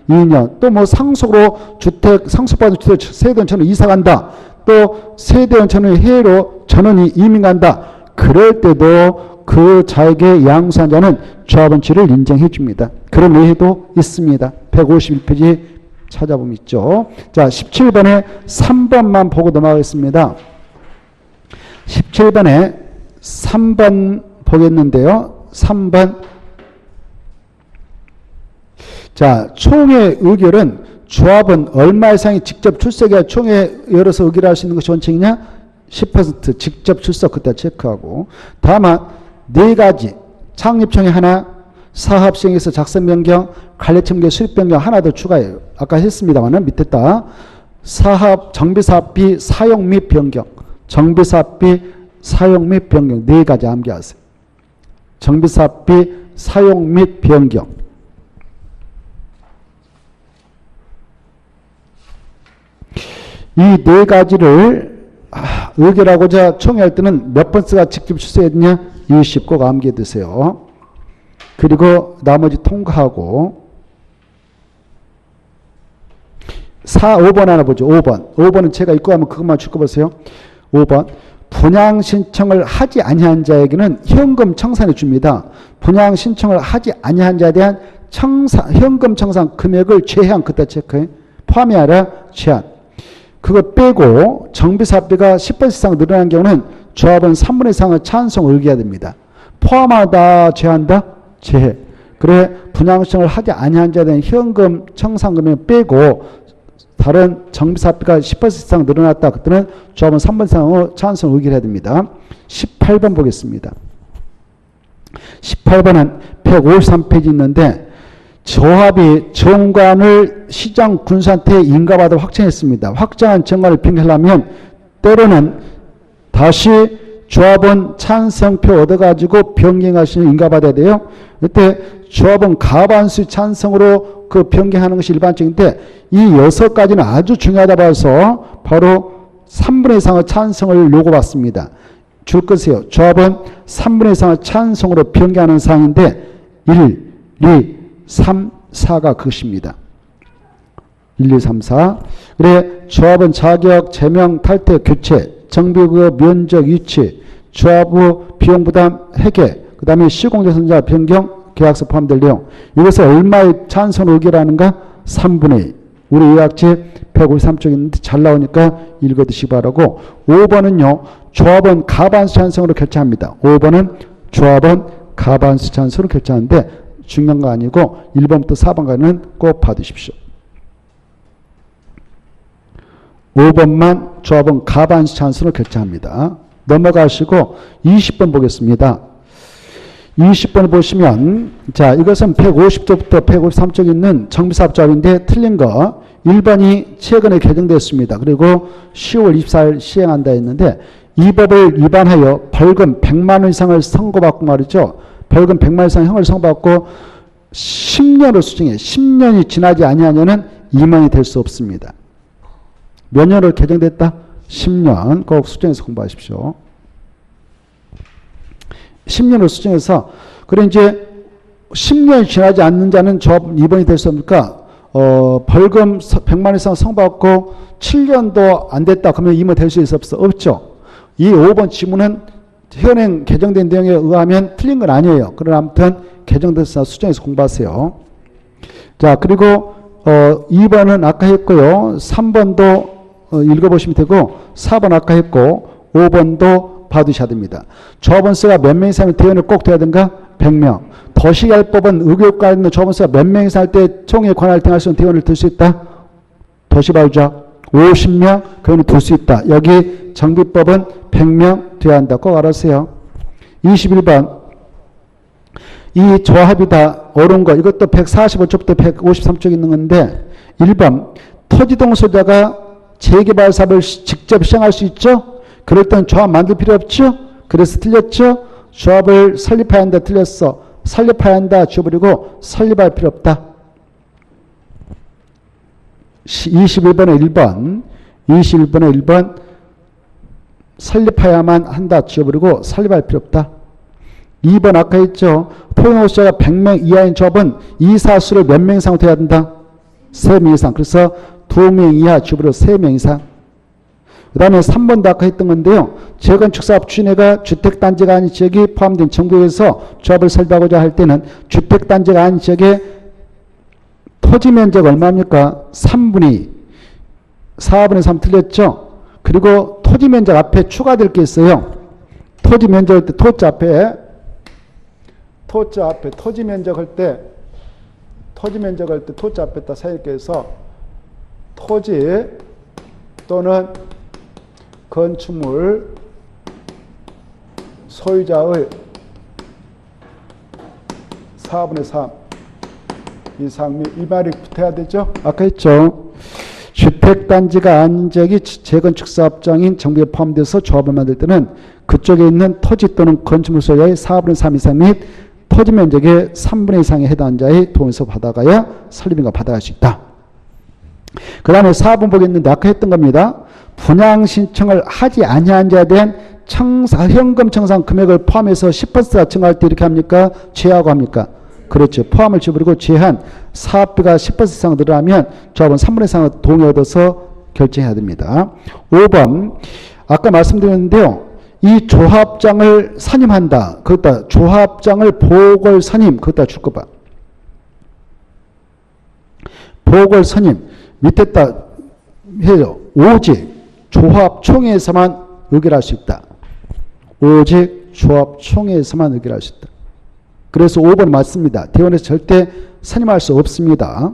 2년. 또 뭐 상속으로 주택, 상속받은 주택 세대원 전원 이사 간다. 또 세대원 전원이 해외로 전원이 이민 간다. 그럴 때도 그 자에게 양수한 자는 조합원치를 인정해 줍니다. 그런 예도 있습니다. 151페이지 찾아보면 있죠. 자, 17번에 3번만 보고 넘어가겠습니다. 17번에 3번 보겠는데요. 3번. 자, 총회 의결은 조합은 얼마 이상이 직접 출석해야 총회 열어서 의결할 수 있는 것이 원칙이냐? 10% 직접 출석 그때 체크하고. 다만 4가지 창립총회 하나, 사업 시행에서 작성 변경, 관리청계 수립 변경 하나 더 추가해요. 아까 했습니다만은 밑에다 사업 정비사업비 사용 및 변경, 정비사업비 사용 및 변경 4가지 암기하세요. 정비사업비 사용 및 변경. 이 4가지를 의결하고자 총회할 때는 몇 번 쓰가 직접 출석해야 되냐? 20 꼭 암기해 두세요. 그리고 나머지 통과하고 5번 하나 보죠. 5번은 제가 읽고 가면 그것만 읽어보세요. 5번 분양 신청을 하지 아니한 자에게는 현금 청산해 줍니다. 분양 신청을 하지 아니한 자에 대한 현금 청산 금액을 제한 그때 체크해. 포함이 아니라 제한. 그거 빼고 정비사업비가 10% 이상 늘어난 경우는 조합은 3분의 이상의 찬성을 의결해야 됩니다. 포함하다 제한다? 제해. 그래 분양 신청을 하지 아니한 자에 대한 현금 청산 금액을 빼고 다른 정비사업비가 10% 이상 늘어났다. 그때는 조합은 3분 이상의 찬성을 의결해야 됩니다. 18번 보겠습니다. 18번은 153페이지 있는데 조합이 정관을 시장 군수한테 인가받아 확정했습니다. 확정한 정관을 변경하려면 때로는 다시 조합원 찬성표 얻어가지고 변경하시는 인가받아야 돼요. 이때 조합원 과반수 찬성으로 그 변경하는 것이 일반적인데 이 6가지는 아주 중요하다 봐서 바로 3분의 이상의 찬성을 요구받습니다. 줄 것이요. 조합원 3분의 이상의 찬성으로 변경하는 사항인데 1, 2, 3, 4가 그것입니다. 1, 2, 3, 4. 그래 조합은 자격, 제명, 탈퇴, 교체, 정비구 면적, 유치, 조합의 비용부담, 해계, 그 다음에 시공재산자 변경, 계약서 포함될 내용. 이것을 얼마의 찬성 의결하는가? 3분의 2. 우리 의학제 153쪽 있는데 잘 나오니까 읽어두시기 바라고. 5번은요. 조합원 가반수 찬성으로 결정합니다. 5번은 조합원 가반수 찬성으로 결정하는데 중요한 거 아니고 1번부터 4번까지는 꼭 봐두십시오. 5번만 조합원 가반수 찬성으로 결정합니다. 넘어가시고 20번 보겠습니다. 20번 보시면 자 이것은 150조부터 153쪽 있는 정비사업조합인데 틀린 거 1번이 최근에 개정됐습니다. 그리고 10월 24일 시행한다 했는데 이 법을 위반하여 벌금 100만 원 이상을 선고받고 말이죠. 벌금 100만 원 이상 형을 선고받고 10년으로 수정해 10년이 지나지 아니하면은 임원이 될 수 없습니다. 몇 년으로 개정됐다? 10년 꼭 수정해서 공부하십시오. 10년을 수정해서 그래 이제 10년이 지나지 않는 자는 조합 입원이 될 수 없으니까 벌금 100만 원 이상 선고받고 7년도 안 됐다 그러면 임원 될 수 있어 없어? 없죠. 이 5번 지문은 현행 개정된 내용에 의하면 틀린 건 아니에요. 그러나 아무튼 개정돼서 수정해서 공부하세요. 자 그리고 2번은 아까 했고요. 3번도 읽어보시면 되고 4번 아까 했고 5번도 봐두셔야 됩니다. 조합원수가 몇 명 이상이면 대원을 꼭 돼야 된가? 100명. 도시개발법은 의료과 있는 조합원수가 몇 명 이상 할 때 총회 관할 등할 수 있는 대원을 들 수 있다? 도시발주자 50명 그거는 둘 수 있다. 여기 정비법은 100명 돼야 한다. 꼭 알아주세요. 21번 이 조합이다 옳은 거 이것도 145쪽부터 153쪽 있는 건데 1번 토지동 소유자가 재개발 사업을 직접 시행할 수 있죠. 그럴 때는 조합 만들 필요 없죠. 그래서 틀렸죠. 조합을 설립해야 한다 틀렸어. 설립해야 한다 지워버리고 설립할 필요 없다. 21번에 1번 21번에 1번 설립해야만 한다 지워버리고 설립할 필요 없다. 2번 아까 했죠. 포용업자가 100명 이하인 조합은 이사수를 몇 명 이상 돼야 된다? 3명 이상. 그래서 2명 이하 지워버리고 3명 이상. 그 다음에 3번도 아까 했던 건데요. 재건축사업 추진회가 주택단지가 아닌 지역이 포함된 전국에서 조합을 설립하고자 할 때는 주택단지가 아닌 지역에 토지 면적 얼마입니까? 3분의 2. 4분의 3 틀렸죠? 그리고 토지 면적 앞에 추가될 게 있어요. 토지 면적 할 때 토지 앞에 토지 면적 할 때 토지 앞에다 세게 해서 토지 또는 건축물 소유자의 4분의 3 이상 이 말이 붙어야 되죠? 아까 했죠. 주택단지가 아닌 지역이 재건축사업장인 정비에 포함돼서 조합을 만들 때는 그쪽에 있는 토지 또는 건축물 소유자의 4분의 3 이상 및 토지 면적의 3분의 2 이상에 해당하는 자의 동의서 받아가야 설립인가 받아갈 수 있다. 그 다음에 4번 보겠는데 아까 했던 겁니다. 분양 신청을 하지 아니한 자에 대한 현금 청산 금액을 포함해서 10%가 증가할 때 이렇게 합니까? 제하고 합니까? 그렇죠. 포함을 지불하고 제한 사업비가 10% 이상 늘어나면 조합은 3분의 이상을 동의 얻어서 결정해야 됩니다. 5번 아까 말씀드렸는데요. 이 조합장을 선임한다. 그것다 조합장을 보궐 선임 그것다 줄거봐. 보궐 선임 밑에다 해요. 오직 조합총회에서만 의결할 수 있다. 오직 조합총회에서만 의결할 수 있다. 그래서 5번 맞습니다. 대원에서 절대 선임할 수 없습니다.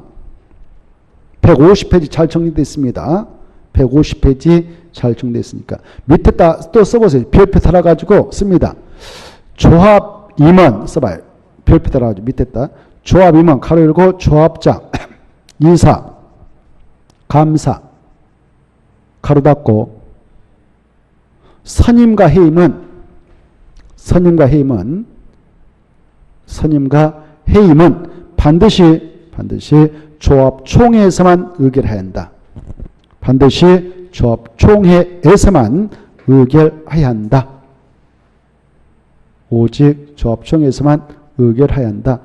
150페이지 잘 정리되어 있습니다. 150페이지 잘 정리되어 있으니까. 밑에다 또 써보세요. 별표 달아가지고 씁니다. 조합 임원 써봐요. 별표 달아가지고 밑에다. 조합 임원 가로 열고 조합장 이사 감사 가로 닫고 선임과 해임은 반드시 조합총회에서만 의결해야 한다. 반드시 조합총회에서만 의결해야 한다. 오직 조합총회에서만 의결해야 한다.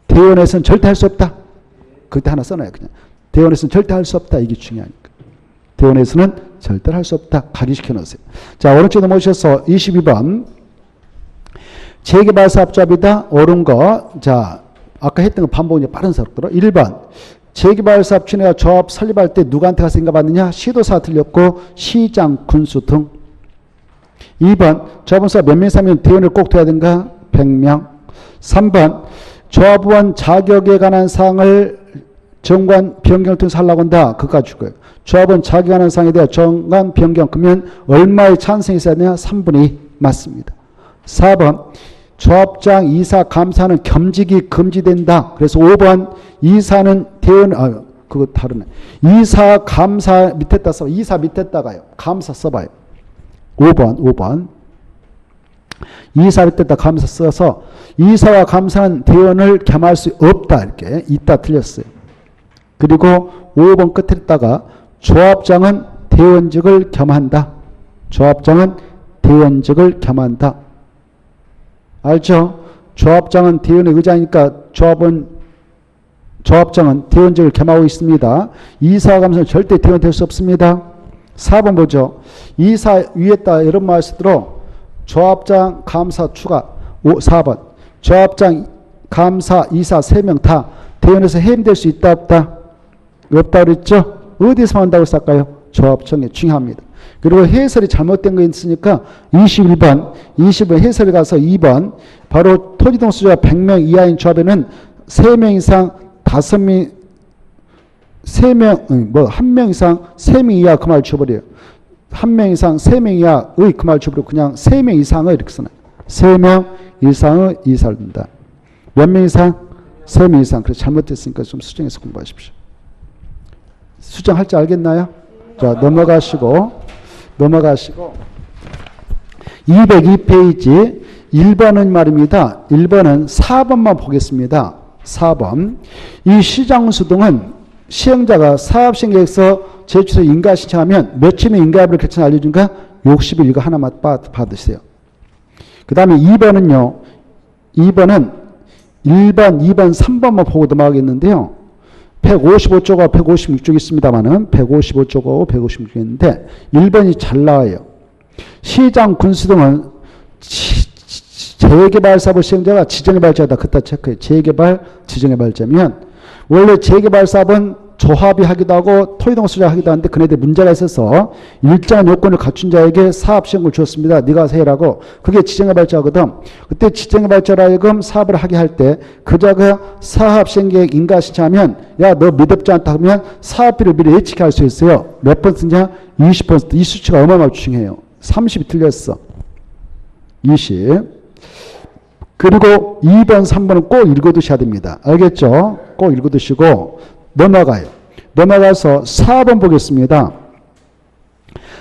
대원에서는 절대 할 수 없다. 그때 하나 써놔요. 그냥. 대원에서는 절대 할 수 없다. 이게 중요하니까. 대원에서는 절대 할 수 없다. 각인시켜 놓으세요. 자, 오른쪽 넘어오셔서 22번. 재개발 사업자입니다. 옳은 거. 자, 아까 했던 거 반복이 빠른 속도로. 1번. 재개발 사업 추진회가 조합 설립할 때 누구한테 가서 인가받느냐? 시도사 틀렸고 시장, 군수 등. 2번. 조합원수가 몇 명 이상이면 대원을 꼭 둬야 된가? 100명. 3번. 조합원 자격에 관한 사항을 정관 변경을 통해서 하려고 한다. 그까지 줄 거예요. 조합원 자격에 관한 사항에 대해 정관 변경. 그러면 얼마의 찬성이 있어야 되냐? 3분의 2. 맞습니다. 4번. 조합장, 이사, 감사는 겸직이 금지된다. 그래서 5번. 이사는 대원, 그거 다르네. 이사, 감사 밑에다 써. 이사 밑에다가요. 감사 써봐요. 5번. 이사 밑에다 감사 써서 이사와 감사는 대원을 겸할 수 없다. 이렇게 있다 틀렸어요. 그리고 5번 끝에다가 조합장은 대원직을 겸한다. 조합장은 대원직을 겸한다. 알죠? 조합장은 대원의 의장이니까 조합장은 대원직을 겸하고 있습니다. 이사와 감사는 절대 대원 될 수 없습니다. 4번 보죠. 이사 위에다 이런 말 쓰도록 조합장, 감사 추가. 4번. 조합장, 감사, 이사 3명 다 대원에서 해임될 수 있다 없다? 없다 그랬죠? 어디서 한다고 쓸까요? 조합청에 중요합니다. 그리고 해설이 잘못된 거 있으니까 21번 해설에 가서 2번 바로 토지동 수요가 100명 이하인 조합에는 3명 이상 5명 1명 이상 3명 이하 그 말 줘버려요. 1명 이상 3명 이하의 그 말 줘버리고 그냥 3명 이상의 이렇게 쓰나요. 3명 이상의 이사를 둔다. 몇 명 이상? 3명 이상. 그래서 잘못됐으니까 좀 수정해서 공부하십시오. 수정할 줄 알겠나요? 자, 넘어가시고 202페이지 1번은 말입니다. 1번은 4번만 보겠습니다. 4번. 이 시장운수 등은 시행자가 사업신계획서 제출해서 인가 신청하면 며칠이면 인가협의를 결정 알려준가? 60일 이거 하나만 받으세요. 그 다음에 2번은요. 2번은 1번, 2번, 3번만 보고 넘어가겠는데요. 155조가 156조 있습니다만은 155조고 156조 있는데 1번이 잘 나와요. 시장 군수 등은 재개발사업 시행자가 지정개발자다. 그따 체크해. 재개발, 지정개발자면 원래 재개발사업은 조합이 하기도 하고 토지동 수자가 하기도 하는데 그네들 문제가 있어서 일정한 요건을 갖춘 자에게 사업 시행을 주었습니다. 네가 세라고. 그게 지정개발자거든. 그때 지정개발자로 하여금 사업을 하게 할 때 그자가 사업 시행계획 인가 신청하면 야 너 미덥지 않다 하면 사업비를 미리 예측할 수 있어요. 몇 %냐? 20%. 이 수치가 어마어마하게 중요해요. 30이 틀렸어. 20. 그리고 2번, 3번은 꼭 읽어두셔야 됩니다. 알겠죠? 꼭 읽어두시고 넘어가요. 넘어가서 4번 보겠습니다.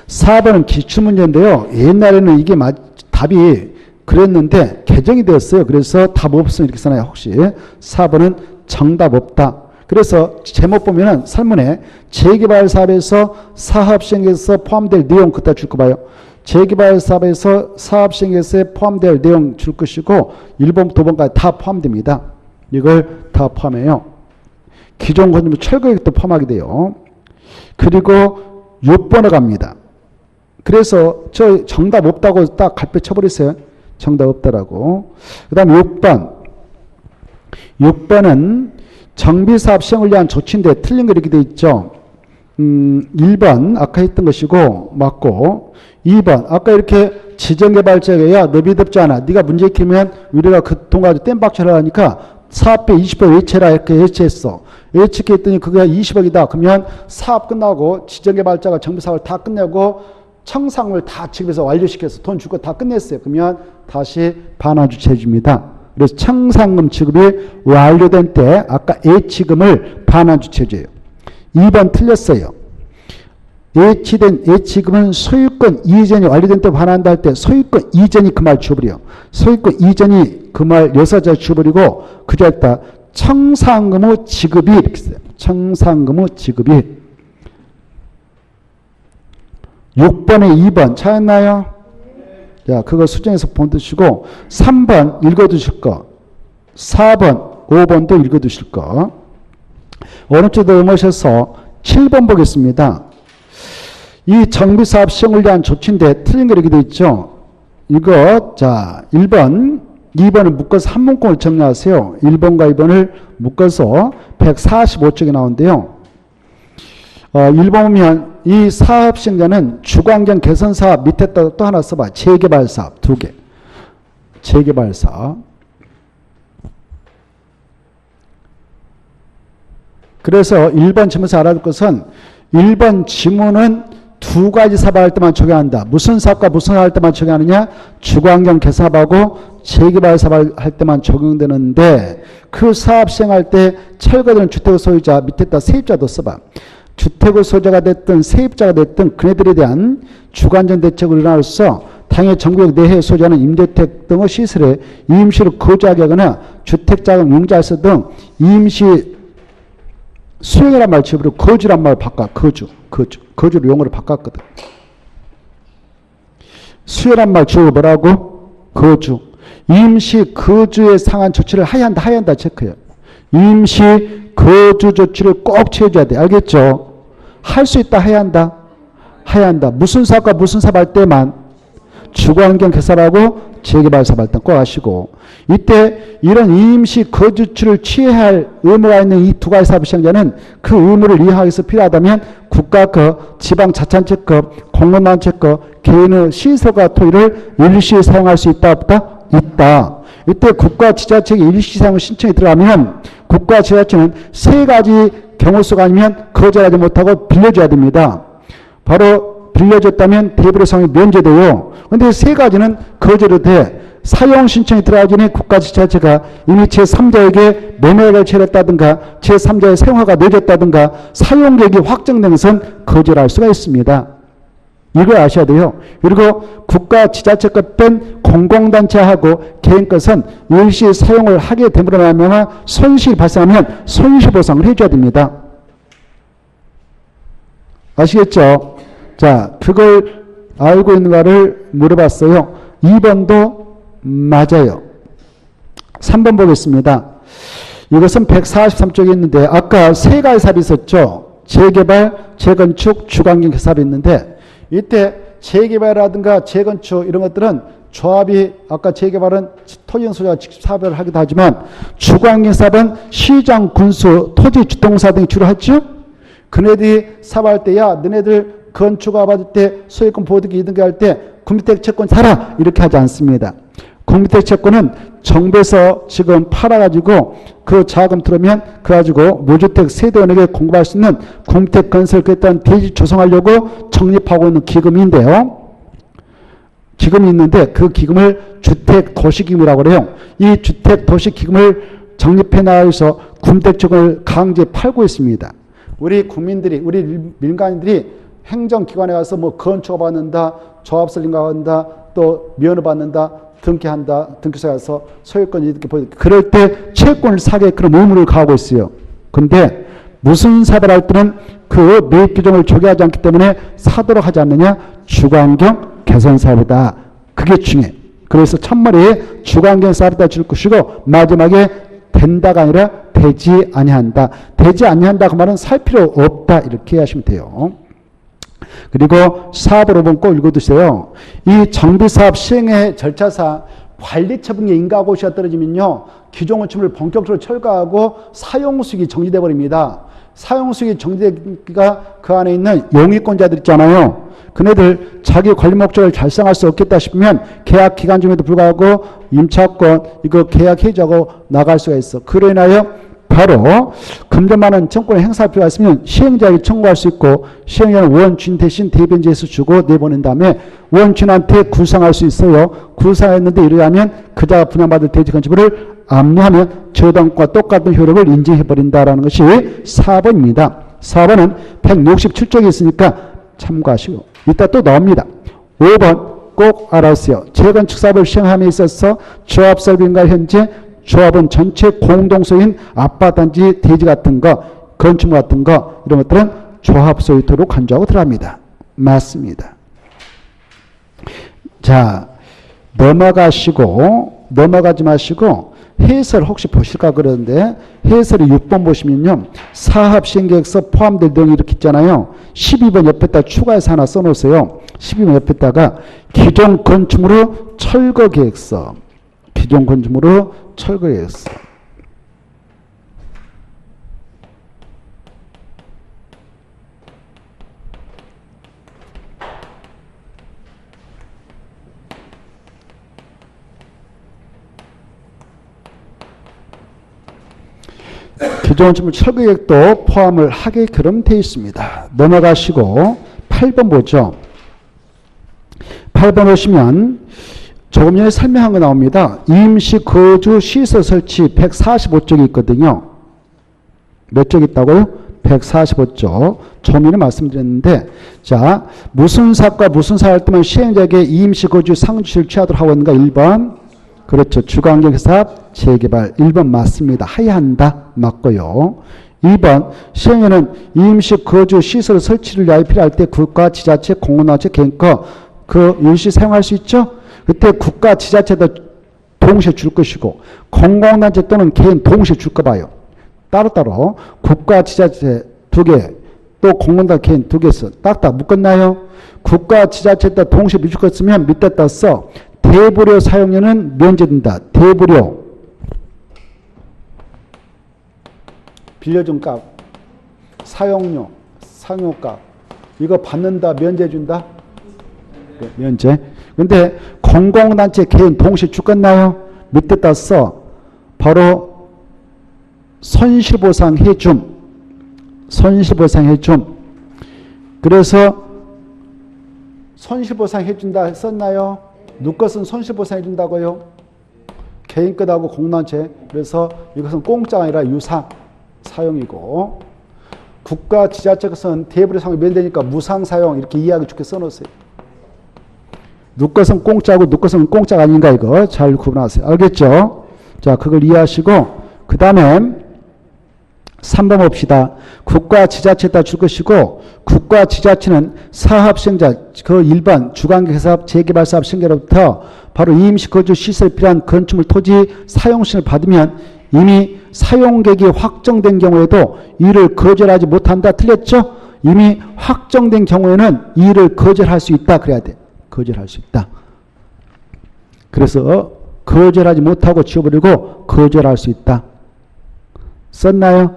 4번은 기출문제인데요. 옛날에는 이게 답이 그랬는데 개정이 되었어요. 그래서 답 없으면 이렇게 쓰나요? 혹시 4번은 정답 없다. 그래서 제목 보면은 설문에 재개발 사업에서 사업 시행에서 포함될 내용 그따 줄 거 봐요. 재개발 사업에서 사업 시행에서 포함될 내용 줄 것이고 1번부터 5번까지 다 포함됩니다. 이걸 다 포함해요. 기존 건축물 철거액도 포함하게 돼요. 그리고 6번에 갑니다. 그래서 저 정답 없다고 딱 갈뼈 쳐버렸어요. 정답 없다라고. 그 다음에 6번은 정비사업 시행을 위한 조치인데 틀린 거 이렇게 돼 있죠. 1번 아까 했던 것이고 맞고 2번 아까 이렇게 지정개발자가 야 너 믿었지 않아. 네가 문제 일으키면 우리가 그 돈 가지고 땜박질을 하니까 사업비 20억 예치해라 이렇게 예치했어. 예측했더니 그게 20억이다. 그러면 사업 끝나고 지정개발자가 정비사업을 다 끝내고 청산을 다 지급해서 완료시켜서 돈 주고 다 끝냈어요. 그러면 다시 반환주체 해줍니다. 그래서 청산금 지급이 완료된 때 아까 예치금을 반환주체 해줘요. 2번 틀렸어요. 예치된 예치금은 소유권 이전이 완료된 때 반환한다 할 때 소유권 이전이 그 말 주어버려. 소유권 이전이 그 말 여사자 주어버리고 그저다 청산금의 지급이 이렇게 써요. 청산금의 지급이 6번에 2번 차였나요? 자, 그거 수정해서 보두시고 3번 읽어두실 거 4번 5번도 읽어두실 거 오른쪽으로 넘어오셔서 7번 보겠습니다. 이 정비사업 시행을 위한 조치인데 틀린 거 이렇게 돼 있죠. 이거 자 1번 2번을 묶어서 한 문구를 정리하세요. 1번과 2번을 묶어서 145쪽이 나오는데요. 1번 보면 이 사업 시행자는 주거환경 개선 사업 밑에다 또 하나 써봐. 재개발 사업 2개. 재개발 사업. 그래서 1번 지문에서 알아둘 것은 1번 지문은 2가지 사업할 때만 적용한다. 무슨 사업과 무슨 사업할 때만 적용하느냐? 주거환경 개선하고 재개발 사업할 때만 적용되는데 그 사업 시행할 때 철거되는 주택 소유자 밑에다 세입자도 써봐. 주택의 소유자가 됐든 세입자가 됐든 그네들에 대한 주거안전 대책을 일환으로서 당해 전국 내해 소유자는 임대주택 등의 시설에 임시로 거주하게 하거나 주택자금 융자세 등 임시 수용이란 말 집으로 거주란 말 바꿔. 거주를 용어로 바꿨거든. 수용이란 말 집으로 뭐라고? 거주. 임시 거주에 상한 조치를 하야 한다 체크해요. 임시 거주 조치를 꼭 취해줘야 돼. 알겠죠? 할 수 있다 해야 한다. 무슨 사업과 무슨 사업 할 때만 주거환경 개선하고 재개발 사업 할 때 꼭 아시고, 이때 이런 임시 거주지를 취해야 할 의무가 있는 이 2가지 사업 시행자는 그 의무를 이행하기 위해서 필요하다면 국가급, 지방자치단체급, 공공단체급, 개인의 시설과 토지를 일시 사용할 수 있다 없다? 있다. 이때 국가 지자체에 일시 사용 신청이 들어가면 국가 지자체는 3가지 경우 수가 아니면 거절하지 못하고 빌려줘야 됩니다. 바로 빌려줬다면 대부로 사용이 면제돼요. 그런데 3가지는 거절이 돼. 사용 신청이 들어가기 전에 국가 지자체가 이미 제3자에게 매매를 처리했다든가 제3자의 사용허가 내줬다든가 사용 계획이 확정된 것은 거절할 수가 있습니다. 이걸 아셔야 돼요. 그리고 국가 지자체급 뺀 공공단체하고 개인 것은 일시 사용을 하게 됨으로 말미암아 손실이 발생하면 손실보상을 해줘야 됩니다. 아시겠죠? 자, 그걸 알고 있는가를 물어봤어요. 2번도 맞아요. 3번 보겠습니다. 이것은 143쪽에 있는데 아까 3가지 사업이 있었죠. 재개발, 재건축, 주거환경 사업이 있는데 이때 재개발이라든가 재건축 이런 것들은 조합이 아까 재개발은 토지용 소유자가 직접 사업을 하기도 하지만 주거환경 사업은 시장, 군수, 토지, 주동사 등이 주로 하죠. 그네들이 사업할 때 야 너네들 건축가 받을 때 소유권 보호득이 이등기할 때 국민주택 채권 사라 이렇게 하지 않습니다. 국민주택 채권은 정부에서 지금 팔아가지고 그 자금 들어오면 그래가지고 무주택 세대원에게 공급할 수 있는 국민주택 건설 그랬던 대지 조성하려고 적립하고 있는 기금인데요. 기금이 있는데 그 기금을 주택도시기금이라고 그래요. 이 주택도시기금을 적립해 나가서 국민주택을 강제 팔고 있습니다. 우리 국민들이 우리 민간인들이 행정기관에 가서 뭐 건축 받는다, 조합설 인가한다, 또 면허 받는다, 등기한다, 등기소에 가서 소유권 이렇게 보여. 그럴 때 채권을 사게 그런 의무를 가하고 있어요. 그런데 무슨 사업을 할 때는 그 매입 규정을 조개하지 않기 때문에 사도록 하지 않느냐? 주거환경 개선 사업이다. 그게 중요해. 그래서 첫머리에 주거환경 사업이다 줄 것이고 마지막에 된다가 아니라 되지 아니한다. 되지 아니한다 그 말은 살 필요 없다 이렇게 하시면 돼요. 그리고 사업으로 보면 꼭 읽어두세요. 이 정비사업 시행의 절차상 관리처분의 인가고시가 떨어지면요. 기존 건축물을 본격적으로 철거하고 사용수익이 정지돼 버립니다. 사용수익이 정지되기가 그 안에 있는 용의권자들 있잖아요. 그네들 자기 관리 목적을 달성할 수 없겠다 싶으면 계약 기간 중에도 불구하고 임차권 이거 계약 해지하고 나갈 수가 있어. 그로 인하여 바로 금전만원 청구권을 행사할 필요가 있으면 시행자에게 청구할 수 있고 시행자는 원주인 대신 대변제에서 주고 내보낸 다음에 원주인한테 구상할 수 있어요. 구상했는데 이러하면 그자가 분양받을 대지 건축물을 압류하면 저당과 똑같은 효력을 인정해버린다라는 것이 4번입니다. 4번은 167쪽에 있으니까 참고하시고 이따 또 나옵니다. 5번 꼭 알아주세요. 재건축 사업을 시행함에 있어서 조합설비인가 현재 조합은 전체 공동소유인 아파트단지 대지 같은 거, 건축물 같은 거 이런 것들은 조합 소유토로 간주하고 들어갑니다. 맞습니다. 자, 넘어가지 마시고 해설 혹시 보실까 그러는데 해설이 6번 보시면요. 사업시행계획서 포함될 내용이 이렇게 있잖아요. 12번 옆에다 추가해서 하나 써놓으세요. 12번 옆에다가 기존 건축물의 철거계획서 기존 건축물로 철거했어. 기존 건축물 철거 계획도 포함을 하게끔 되어 있습니다. 넘어가시고 8번 보죠. 8번 보시면 조금 전에 설명한 거 나옵니다. 임시 거주 시설 설치 145쪽이 있거든요. 몇 쪽 있다고요? 145쪽. 조금 전에 말씀드렸는데, 자, 무슨 사업과 무슨 사업 할 때만 시행자에게 임시 거주 상주를 취하도록 하고 있는가? 1번. 그렇죠. 주거환경사업 재개발 1번 맞습니다. 하야 한다. 맞고요. 2번 시행에는 임시 거주 시설 설치를 위하여 필요할 때 국가, 지자체, 공공단체, 개인거 그 일시 사용할 수 있죠. 그때 국가, 지자체도 동시에 줄 것이고 공공단체 또는 개인 동시에 줄까 봐요. 따로따로 국가, 지자체 2개 또 공공단체, 개인 2개서 딱딱 묶었나요? 국가, 지자체 때 동시에 미줄 것 쓰면 밑에 떴어. 대부료 사용료는 면제된다. 대부료 빌려준 값, 사용료, 상용값 이거 받는다, 면제준다? 네, 면제. 근데 공공단체, 개인 동시에 죽겠나요? 밑에 땄어. 바로 손실보상 해줌. 손실보상 해줌. 그래서 손실보상 해준다 썼나요? 누구 것은 손실보상 해준다고요? 개인 것하고 공단체. 그래서 이것은 공짜가 아니라 유상 사용이고 국가, 지자체 것은 대부료 사용이 면되니까 무상 사용 이렇게 이해하기 좋게 써놓으세요. 누구 것은 공짜고 누구 것은 공짜가 아닌가 이거 잘 구분하세요. 알겠죠? 자, 그걸 이해하시고 그 다음에 3번 봅시다. 국가, 지자체에다 줄 것이고 국가, 지자체는 사업시행자 그 1번 주관계사업, 재개발사업 시행자로부터 바로 임시거주 시설에 필요한 건축물, 토지 사용신을 받으면 이미 사용객이 확정된 경우에도 이를 거절하지 못한다. 틀렸죠? 이미 확정된 경우에는 이를 거절할 수 있다. 그래야 돼. 거절할 수 있다. 그래서 거절하지 못하고 지워버리고 거절할 수 있다. 썼나요?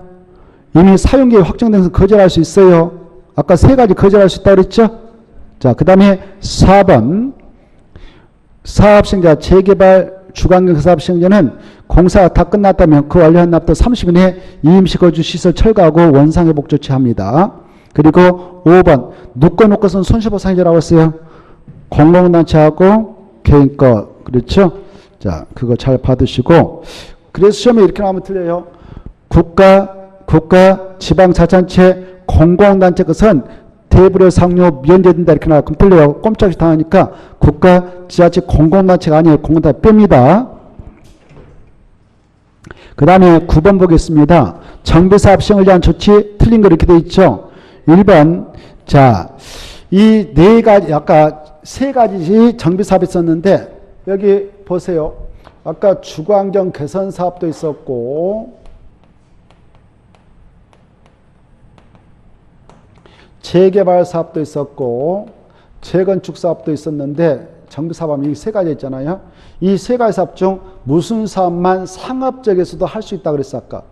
이미 사용객이 확정돼서 거절할 수 있어요. 아까 3가지 거절할 수 있다고 그랬죠? 자, 그 다음에 4번 사업시행자 재개발 주관계사업 시행자는 공사가 다 끝났다면 그 완료한 날부터 30일 내에 임시거주 시설 철거하고 원상회복 조치합니다. 그리고 5번 누구 것은 손실보상해주라고 했어요. 공공단체하고 개인거. 그렇죠? 자, 그거 잘 받으시고 그래서 시험에 이렇게 나오면 틀려요. 국가, 지방자치단체, 공공단체 것은 대부료 상료 면제된다 이렇게 나와. 그럼 틀려요. 꼼짝없이 당하니까 국가, 지자체, 공공단체가 아니에요. 공공단체 뺍니다. 그 다음에 9번 보겠습니다. 정비사업 시행을 위한 조치 틀린 거 이렇게 돼 있죠. 1번 자, 이 4가지 아까 3가지 정비사업이 있었는데 여기 보세요. 아까 주거환경 개선 사업도 있었고 재개발 사업도 있었고 재건축 사업도 있었는데 정비사업하면 이 3가지 있잖아요. 이 3가지 사업 중 무슨 사업만 상업적에서도 할 수 있다고 그랬어 아까?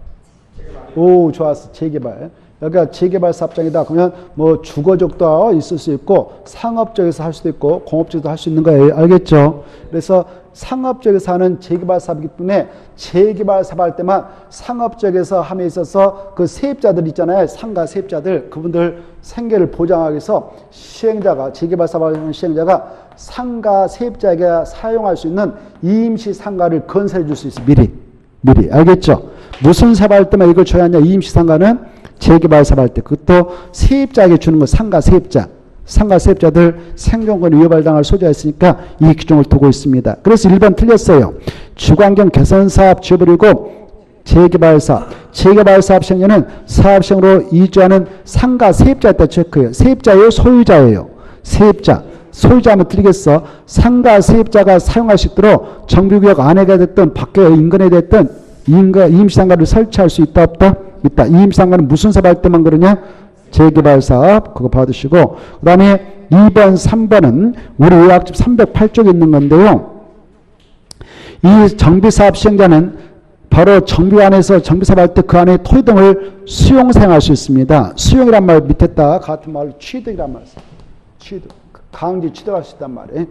오, 좋았어. 재개발. 여기가 재개발 사업장이다. 그러면 뭐 주거적도 있을 수 있고 상업적에서 할 수도 있고 공업적에도 할 수 있는 거예요. 알겠죠? 그래서 상업적에서 하는 재개발 사업이기 때문에 재개발 사업 할 때만 상업적에서 함에 있어서 그 세입자들 있잖아요. 상가 세입자들 그분들 생계를 보장하기 위해서 시행자가 재개발 사업하는 시행자가 상가 세입자에게 사용할 수 있는 임시 상가를 건설해 줄 수 있어요. 미리 알겠죠? 무슨 사업 할 때만 이걸 줘야 하냐? 임시 상가는 재개발 사업 할 때 그것도 세입자에게 주는 거. 상가 세입자들 생존권 위협을 소지가 있으니까 이 규정을 두고 있습니다. 그래서 1번 틀렸어요. 주거환경 개선사업 지워버리고 재개발사업 시행자는 사업시행으로 이주하는 상가 세입자에 따라 체크해요. 세입자예요? 소유자예요? 소유자하면 틀리겠어. 상가 세입자가 사용할 수 있도록 정비구역 안에가 됐든 밖에 인근에 됐든 임시상가를 설치할 수 있다 없다? 있다. 임시상가는 무슨 사업 할 때만 그러냐? 재개발 사업 그거 받으시고 그 다음에 2번 3번은 우리 의학집 308쪽에 있는 건데요. 이 정비사업 시행자는 바로 정비안에서 정비사업 할 때 그 안에 토지 등을 수용 사용할 수 있습니다. 수용이란 말 밑에다 같은 말로 취득이란 말 써요. 취득. 강제 취득할 수 있단 말이에요.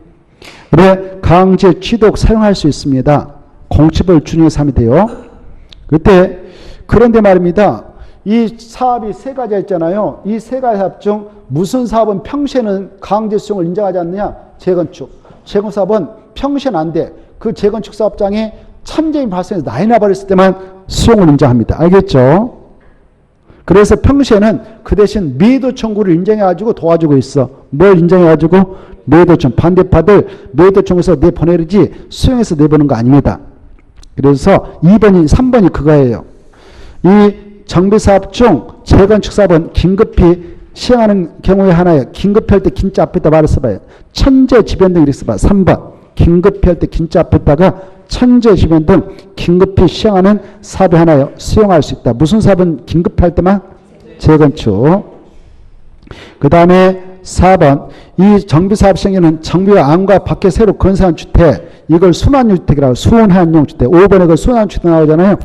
그래 강제 취득 사용할 수 있습니다. 공치벌 준용해서 하면 돼요. 그때 그런데 말입니다. 이 사업이 세 가지가 있잖아요. 이 세 가지 사업 중 무슨 사업은 평시에는 강제 수용을 인정하지 않느냐? 재건축. 재건축 사업은 평시에는 안 돼. 그 재건축 사업장에 천재인 발생해서 난이 나버렸을 때만 수용을 인정합니다. 알겠죠? 그래서 평시에는 그 대신 매도 청구를 인정해가지고 도와주고 있어. 뭘 인정해가지고? 매도 청구. 반대파들 매도 청구에서 내보내야지 수용해서 내보는 거 아닙니다. 그래서 3번이 그거예요. 이 정비사업 중 재건축 사업은 긴급히 시행하는 경우에 하나예요. 긴급히 할 때 긴자 앞에다 말을 써봐요. 천재지변 등 이렇게 써봐. 3번. 긴급히 할 때 긴자 앞에다가 천재지변 등 긴급히 시행하는 사업이 하나예요. 수용할 수 있다. 무슨 사업은 긴급히 할 때만? 재건축. 그 다음에 4번. 이 정비사업 시행에는 정비와 안과 밖에 새로 건설한 주택, 이걸 순환주택이라고, 순환용 주택. 5번에 그 순환주택 나오잖아요.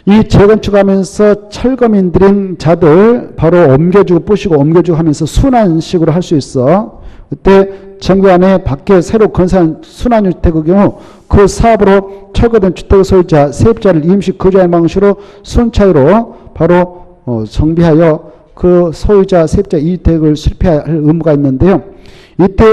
이 재건축하면서 철거민들인 자들 바로 옮겨주고 부시고 옮겨주고 하면서 순환식으로 할 수 있어. 그때 정부 안에 밖에 새로 건설한 순환주택의 경우 그 사업으로 철거된 주택 소유자, 세입자를 임시 거주하는 방식으로 순차적으로 바로 정비하여 그 소유자, 세입자 이주택을 수립해야 할 의무가 있는데요. 이때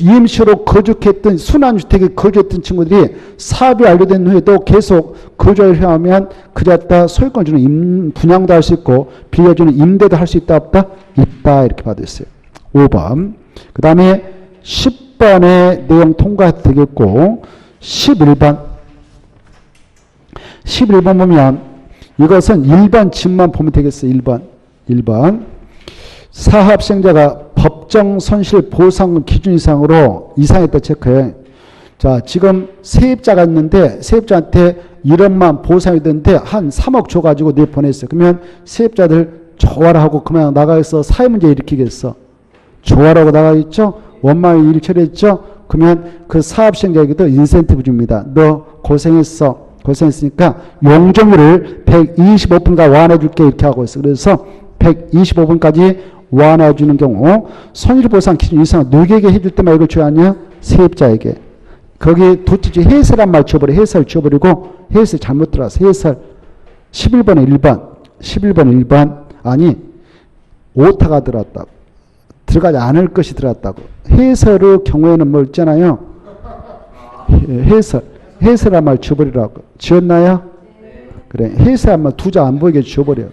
임시로 거주했던 순환주택에 거주했던 친구들이 사업이 완료된 후에도 계속 거주를 하면 그자 따라 소유권 주는 분양도 할 수 있고 빌려주는 임대도 할 수 있다 없다? 있다 이렇게 받아 있어요. 5번. 그 다음에 10번의 내용 통과해도 되겠고 11번. 11번 보면 이것은 1번 집만 보면 되겠어요. 1번. 사업 시행자가 법정 손실 보상 기준 이상했다 체크해. 자, 지금 세입자가 있는데 세입자한테 1억만 보상이 되는데 한 3억 줘가지고 내 보냈어요. 그러면 세입자들 좋아라 하고 그만 나가서 사회문제 일으키겠어. 좋아라고 나가겠죠? 원만히 일 처리했죠? 그러면 그 사업 시행자에게도 인센티브 줍니다. 너 고생했어. 고생했으니까 용적률을 125분간 완화해 줄게 이렇게 하고 있어. 그래서 125분까지 완화해 주는 경우 손실보상 기준 이상 누구에게 해줄 때만 이걸 줘야 하냐? 세입자에게. 거기 도치지 해설한 말 줘버려. 해설 줘버리고 해설 잘못 들어왔어. 해설 11번에 1번 아니 오타가 들어왔다고. 들어가지 않을 것이 들어왔다고. 해설의 경우에는 뭐 있잖아요. 해설한 말 줘버리라고. 지웠나요? 그래. 해설한 말 두 자 안 보이게 줘버려.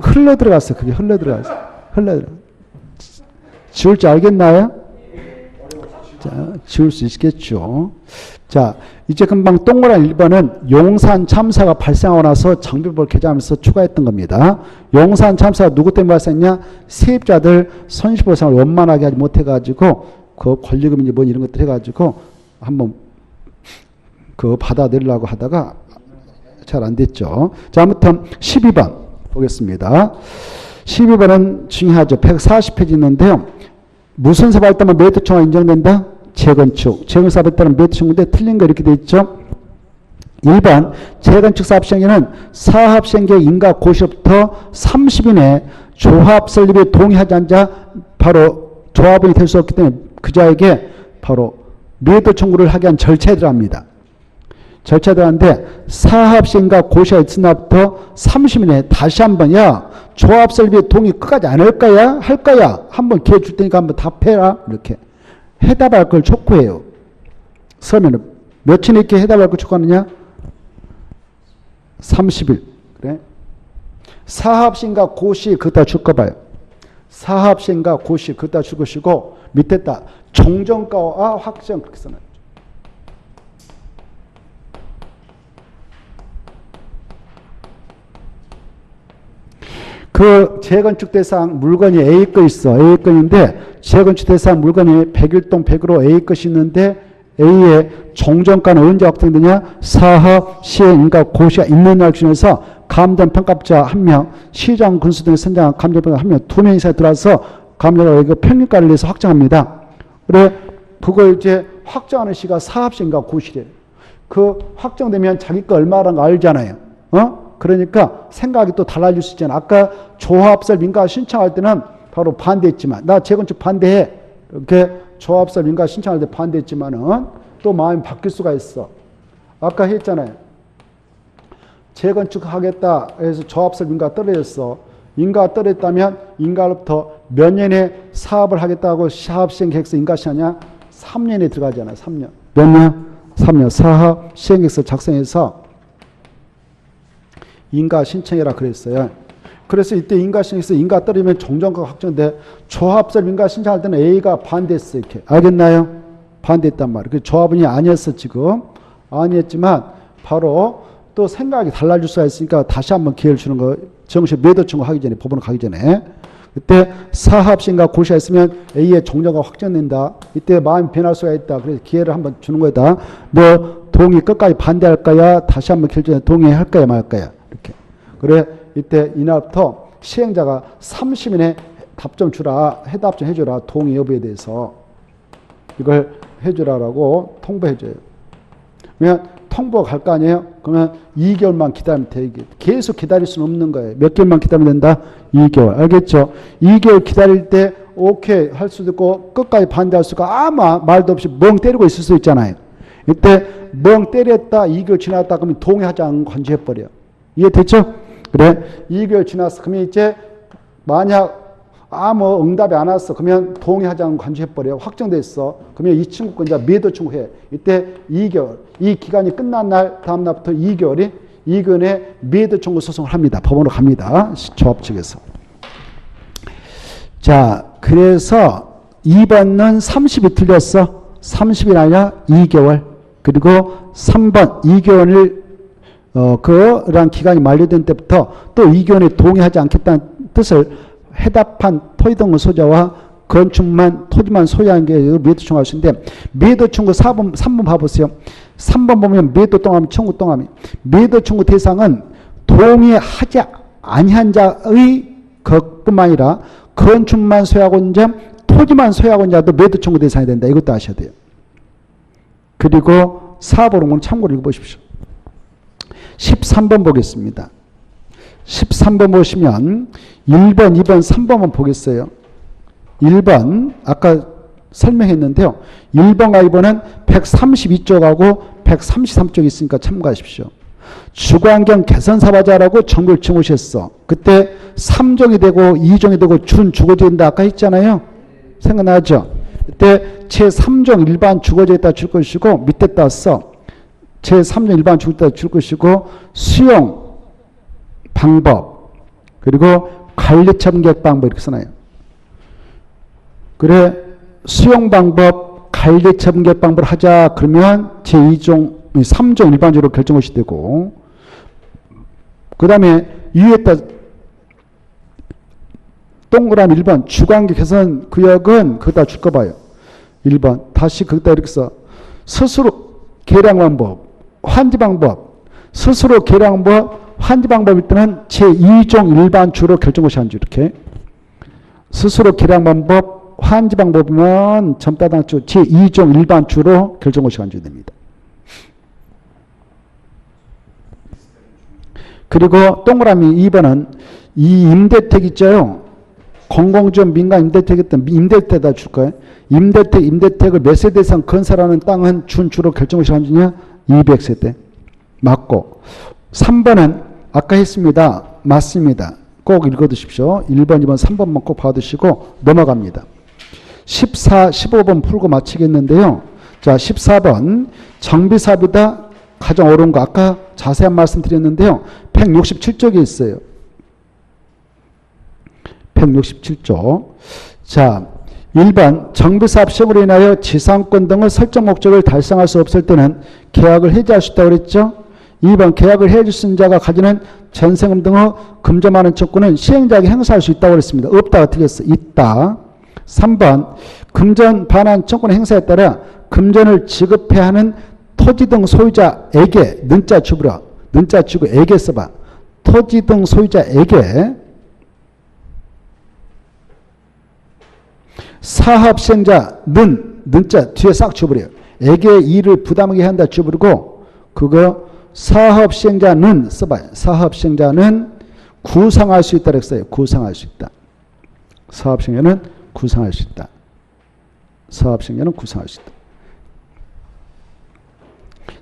흘러 들어갔어. 그게 흘러 들어갔어. 지울 줄 알겠나요? 자, 지울 수 있겠죠. 자, 이제 금방 동그란 1번은 용산 참사가 발생하고 나서 정비법을 개정하면서 추가했던 겁니다. 용산 참사가 누구 때문에 발생했냐? 세입자들 손실보상을 원만하게 하지 못해가지고 그 권리금인지 뭐 이런 것들 해가지고 한번 그 받아내려고 하다가 잘 안 됐죠. 자, 아무튼 12번 보겠습니다. 12번은 중요하죠. 140페이지 있는데요. 무슨 사업 할 때만 매도 청구가 인정된다? 재건축. 재건축 사업 할 때는 매도 청구인데 틀린 거 이렇게 돼 있죠. 1번 재건축 사업 시행에는 사업 시행계획 인가 고시로부터 30일 내에 조합 설립에 동의하지 않은 자 바로 조합원이 될 수 없기 때문에 그자에게 바로 매도 청구를 하게 한 절차에 들어갑니다. 절차에 들어가는데 사업 시행과 고시가 있은 날부터 30일 내에 다시 한번 야 조합 설립에 동의 끝까지 안 할 거야? 할 거야? 한번 기회 줄 테니까 한번 답해라. 이렇게 해답할 걸 촉구해요. 서면은 며칠 있게 해답할 걸 촉구하느냐? 30일. 그래? 사합시행과 고시 그따 줄 거 봐요. 사합시행과 고시 그따 줄 것이고 밑에다 종전가와 확정 그렇게 써놔요. 그 재건축 대상 물건이 A거 있어. A건인데 재건축 대상 물건이 101동 100으로 A것이 있는데 A의 종전가는 언제 확정되냐? 사업 시행인가 고시가 있는 날 중에서 감정평가자 1명, 시장 군수 등을 선정한 감정평가 1명, 2명 이상이 들어와서 감정평가 평균가를 내서 확정합니다. 그래 그걸 이제 확정하는 시가 사업 시행인가 고시래. 그 확정되면 자기 거 얼마라는 거 알잖아요. 그러니까 생각이 또 달라질 수 있잖아. 아까 조합설 민가 신청할 때는 바로 반대했지만, 나 재건축 반대해. 이렇게 조합설 민가 신청할 때 반대했지만은 또 마음이 바뀔 수가 있어. 아까 했잖아요. 재건축 하겠다 해서 조합설 민가 떨어졌어. 인가 떨어졌다면 인가로부터 몇 년에 사업을 하겠다고 사업 시행 계획서 인가 시하냐? 3년에 들어가잖아. 3년. 몇 년? 3년. 사업 시행 계획서 작성해서 인가 신청해라 그랬어요. 그래서 이때 인가 신청해서 인가 떨어지면 종전가 확정돼. 조합설 인가 신청할 때는 A가 반대했어. 이렇게. 알겠나요? 반대했단 말이에요. 그 조합원이 아니었어 지금. 아니었지만 바로 또 생각이 달라질 수가 있으니까 다시 한번 기회를 주는 거. 정식 매도 청구 하기 전에, 법원을 가기 전에. 그때 사합신가 고시가 있으면 A의 종전가 확정된다. 이때 마음이 변할 수가 있다. 그래서 기회를 한번 주는 거다. 너 동의 끝까지 반대할 거야? 다시 한번 결정해. 동의할 거야 말 거야? 이렇게. 그래 이때 이날부터 시행자가 30일에 답 좀 주라. 해답 좀 해주라. 동의 여부에 대해서. 이걸 해주라라고 통보해줘요. 그러면 통보가 갈 거 아니에요? 그러면 2개월만 기다리면 돼. 계속 기다릴 수는 없는 거예요. 몇 개월만 기다리면 된다? 2개월. 알겠죠? 2개월 기다릴 때 오케이 할 수도 있고 끝까지 반대할 수가 아무 말도 없이 멍 때리고 있을 수 있잖아요. 이때 멍 때렸다 2개월 지났다 그러면 동의하지 않고 간주해버려. 이해됐죠? 그래 2개월 지났어. 그러면 이제 만약 아무 응답이 안 왔어. 그러면 동의하지 않고 간주해버려. 확정됐어. 그러면 이 친구 거 이제 매도 청구해. 이때 2개월. 이 기간이 끝난 날 다음 날부터 2개월에 매도 청구 소송을 합니다. 법원으로 갑니다. 조합 측에서. 자, 그래서 2번은 30이 틀렸어. 30이 아니라 2개월. 그리고 3번 2개월을 그런 기간이 만료된 때부터 또 2개월에 동의하지 않겠다는 뜻을 해답한 토지등록 소유자와 건축만 토지만 소유한 게 매도 청구할 수 있는데 매도 청구 3번 봐보세요. 3번 보면 매도 동함 청구 동함이 매도 청구 대상은 동의하지 아니한 자의 것뿐만 아니라 건축만 소유하고 있는 자 토지만 소유하고 있는 자도 매도 청구 대상이 된다. 이것도 아셔야 돼요. 그리고 4번은 참고로 읽어보십시오. 13번 보겠습니다. 13번 보시면 1번, 2번, 3번만 보겠어요. 1번 아까 설명했는데요. 1번과 2번은 132쪽하고 133쪽이 있으니까 참고하십시오. 주거환경 개선사업자라고 정부를 정하셨어. 그때 3종이 되고 2종이 되고 준주거지에 된다 아까 했잖아요. 생각나죠? 그때 제3종 일반 주거지에다 줄 것이고 밑에다 써. 제3종 일반 주거지에다 줄 것이고 수용 방법 그리고 관리 참객 방법 이렇게 써놔요. 그래 수용 방법 관리 참객 방법을 하자 그러면 제2종 3종 일반적으로 결정것이 되고 그 다음에 위에다 동그라미 1번 주거환경 개선 구역은 거기다 줄 거 봐요. 1번 다시 거기다 이렇게 써. 스스로 계량 방법 환지 방법 스스로 계량 방법 환지 방법일 때는 제2종 일반주로 결정것이 한 줄 이렇게 스스로 계량 방법 환지 방법이면 점따당주 제2종 일반주로 결정것이 한 줄 됩니다. 그리고 동그라미 2번은 이 임대택 있죠. 공공지원 민간 임대택이었던 임대택에다 줄 거예요. 임대택을 몇 세대 이상 건설하는 땅은 준주로 결정것이 한 주냐? 200세대. 맞고 3번은 아까 했습니다. 맞습니다. 꼭 읽어두십시오. 1번, 2번, 3번만 꼭 봐두시고 넘어갑니다. 14, 15번 풀고 마치겠는데요. 자, 14번 정비사업이다. 가장 어려운 거 아까 자세한 말씀 드렸는데요. 167쪽에 있어요. 167쪽. 자, 1번 정비사업 시험으로 인하여 지상권 등의 설정 목적을 달성할 수 없을 때는 계약을 해지할 수 있다고 그랬죠. 2번 계약을 해줄 수 있는 자가 가지는 전세금 등의 금전만원 청구는 시행자에게 행사할 수 있다고 그랬습니다. 없다 어떻게 했어? 있다. 3번 금전 반환 청구의 행사에 따라 금전을 지급해야 하는 토지 등 소유자에게 는자 주부라. 는자 주고 에게 써봐. 토지 등 소유자에게 사업 시행자 는자 뒤에 싹 주부려요. 에게 일을 부담하게 한다 주부르고 그거 사업시행자는 써봐요. 사업시행자는 구상할 수 있다고 써요. 구상할 수 있다. 사업시행자는 구상할 수 있다. 사업시행자는 구상할 수 있다.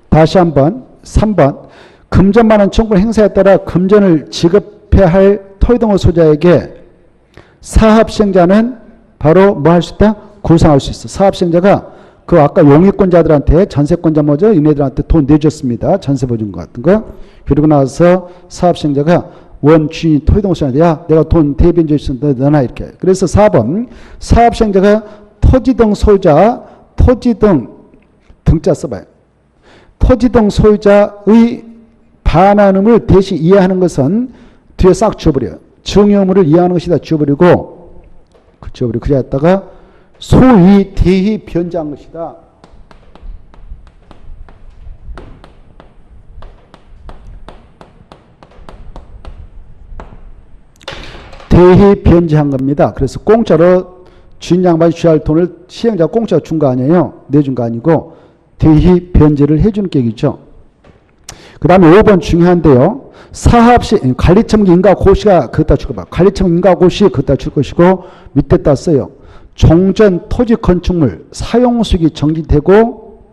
다시 한번 3번 금전만원 청구의 행사에 따라 금전을 지급해야 할 토지동호 소유자에게 사업시행자는 바로 뭐 할 수 있다? 구상할 수 있어. 사업시행자가 그 아까 용익권자들한테 전세권자 뭐죠? 얘네들한테 돈 내줬습니다. 전세 보증 같은 거. 그리고 나서 사업시행자가 원주인 토지동호 소유자한테 야 내가 돈 대변 줬는데 너나 이렇게. 그래서 4번 사업시행자가 토지등 소유자 토지등 등자 써봐요. 토지등 소유자의 반환음을 대신 이해하는 것은 뒤에 싹 지워버려요. 증여의무를 이해하는 것이다 지워버리고 그래 했다가 소위 대히 변제한 것이다. 대히 변제한 겁니다. 그래서 공짜로 주인 양반이 줘야 할 돈을 시행자가 공짜로 준 거 아니에요. 내준 거 아니고 대히 변제를 해주는 계획이죠. 그 다음에 5번 중요한데요. 사업시 관리청기 인가 고시가 그것다 줄 거봐. 관리청 인가 고시 그것다 줄 것이고 밑에다 써요. 종전 토지 건축물 사용수익이 정지되고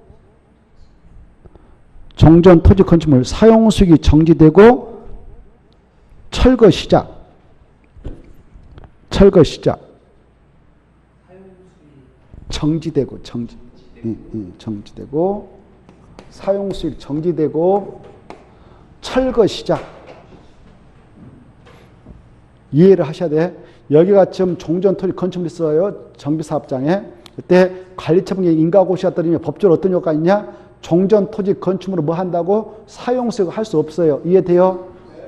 종전 토지 건축물 사용수익이 정지되고 철거 시작 정지되고 정지되고 사용수익 정지되고 철거 시작 이해를 하셔야 돼. 여기가 지금 종전토지 건축물이 있어요. 정비사업장에. 그때 관리처분에 인가고시가 떨어지면 법적으로 어떤 효과가 있냐? 종전토지 건축물을 뭐 한다고? 사용수익을 할 수 없어요. 이해돼요?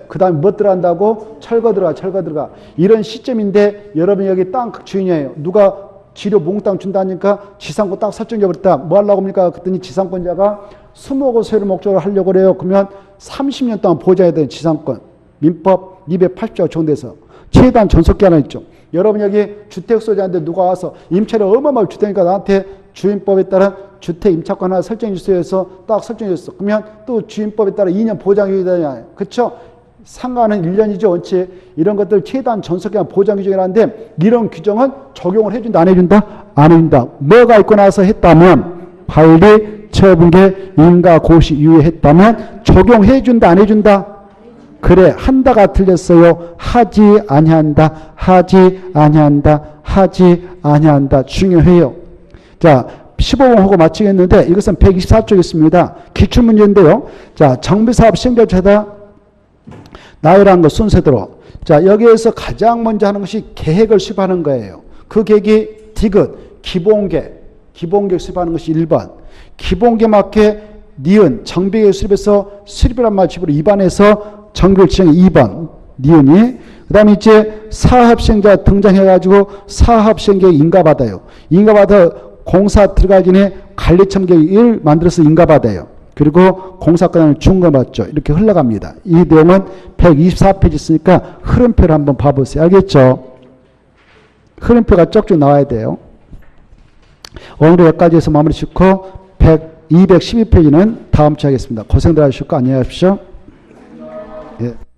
그 다음에 뭐 들어간다고? 철거 들어가. 이런 시점인데 여러분 여기 땅 주인이에요. 누가 지료 몽땅 준다니까 지상권 딱 설정해버렸다. 뭐 하려고 합니까? 그랬더니 지상권자가 20억 소유를 목적으로 하려고 그래요. 그러면 30년 동안 보장해야 되는 지상권. 민법 280조가 적용돼서 최대한 전속기 하나 있죠. 여러분 여기 주택 소유자인데 누가 와서 임차료 어마어마하게 주택이니까 나한테 주임법에 따라 주택 임차권 하나 설정해 주세요 해서 딱 설정해 줬어. 그러면 또 주임법에 따라 2년 보장이 되냐. 그렇죠? 상가는 1년이죠. 원칙. 이런 것들 최대한 전속기한 보장 규정이라는데 이런 규정은 적용을 해준다 안 해준다? 안 해준다. 뭐가 있고 나서 했다면 관리 처분계 인가 고시 이후에 했다면 적용해준다 안 해준다? 그래 한다가 틀렸어요. 하지 아니한다. 중요해요. 자 15번 하고 마치겠는데 이것은 124쪽에 있습니다. 기출문제인데요. 자 정비사업 시행자체다 나열한 것 순서대로. 자 여기에서 가장 먼저 하는 것이 계획을 수립하는 거예요. 그 계획이 디귿 기본계획 수립하는 것이 1번. 기본계획 맞게 니은 정비계획 수립해서 수립이란 말집으로 입안해서 정비를 지정해 2번 니은이. 그 다음에 이제 사업시행자 등장해가지고 사업시행계획 인가받아요. 인가받아 공사 들어가기 전에 관리청계획을 만들어서 인가받아요. 그리고 공사권을 중간받죠. 이렇게 흘러갑니다. 이 내용은 124페이지 있으니까 흐름표를 한번 봐보세요. 알겠죠? 흐름표가 쭉쭉 나와야 돼요. 오늘 여기까지 해서 마무리 짓고 212페이지는 다음 주에 하겠습니다. 고생들 하셨고 안녕히 가십시오. 예.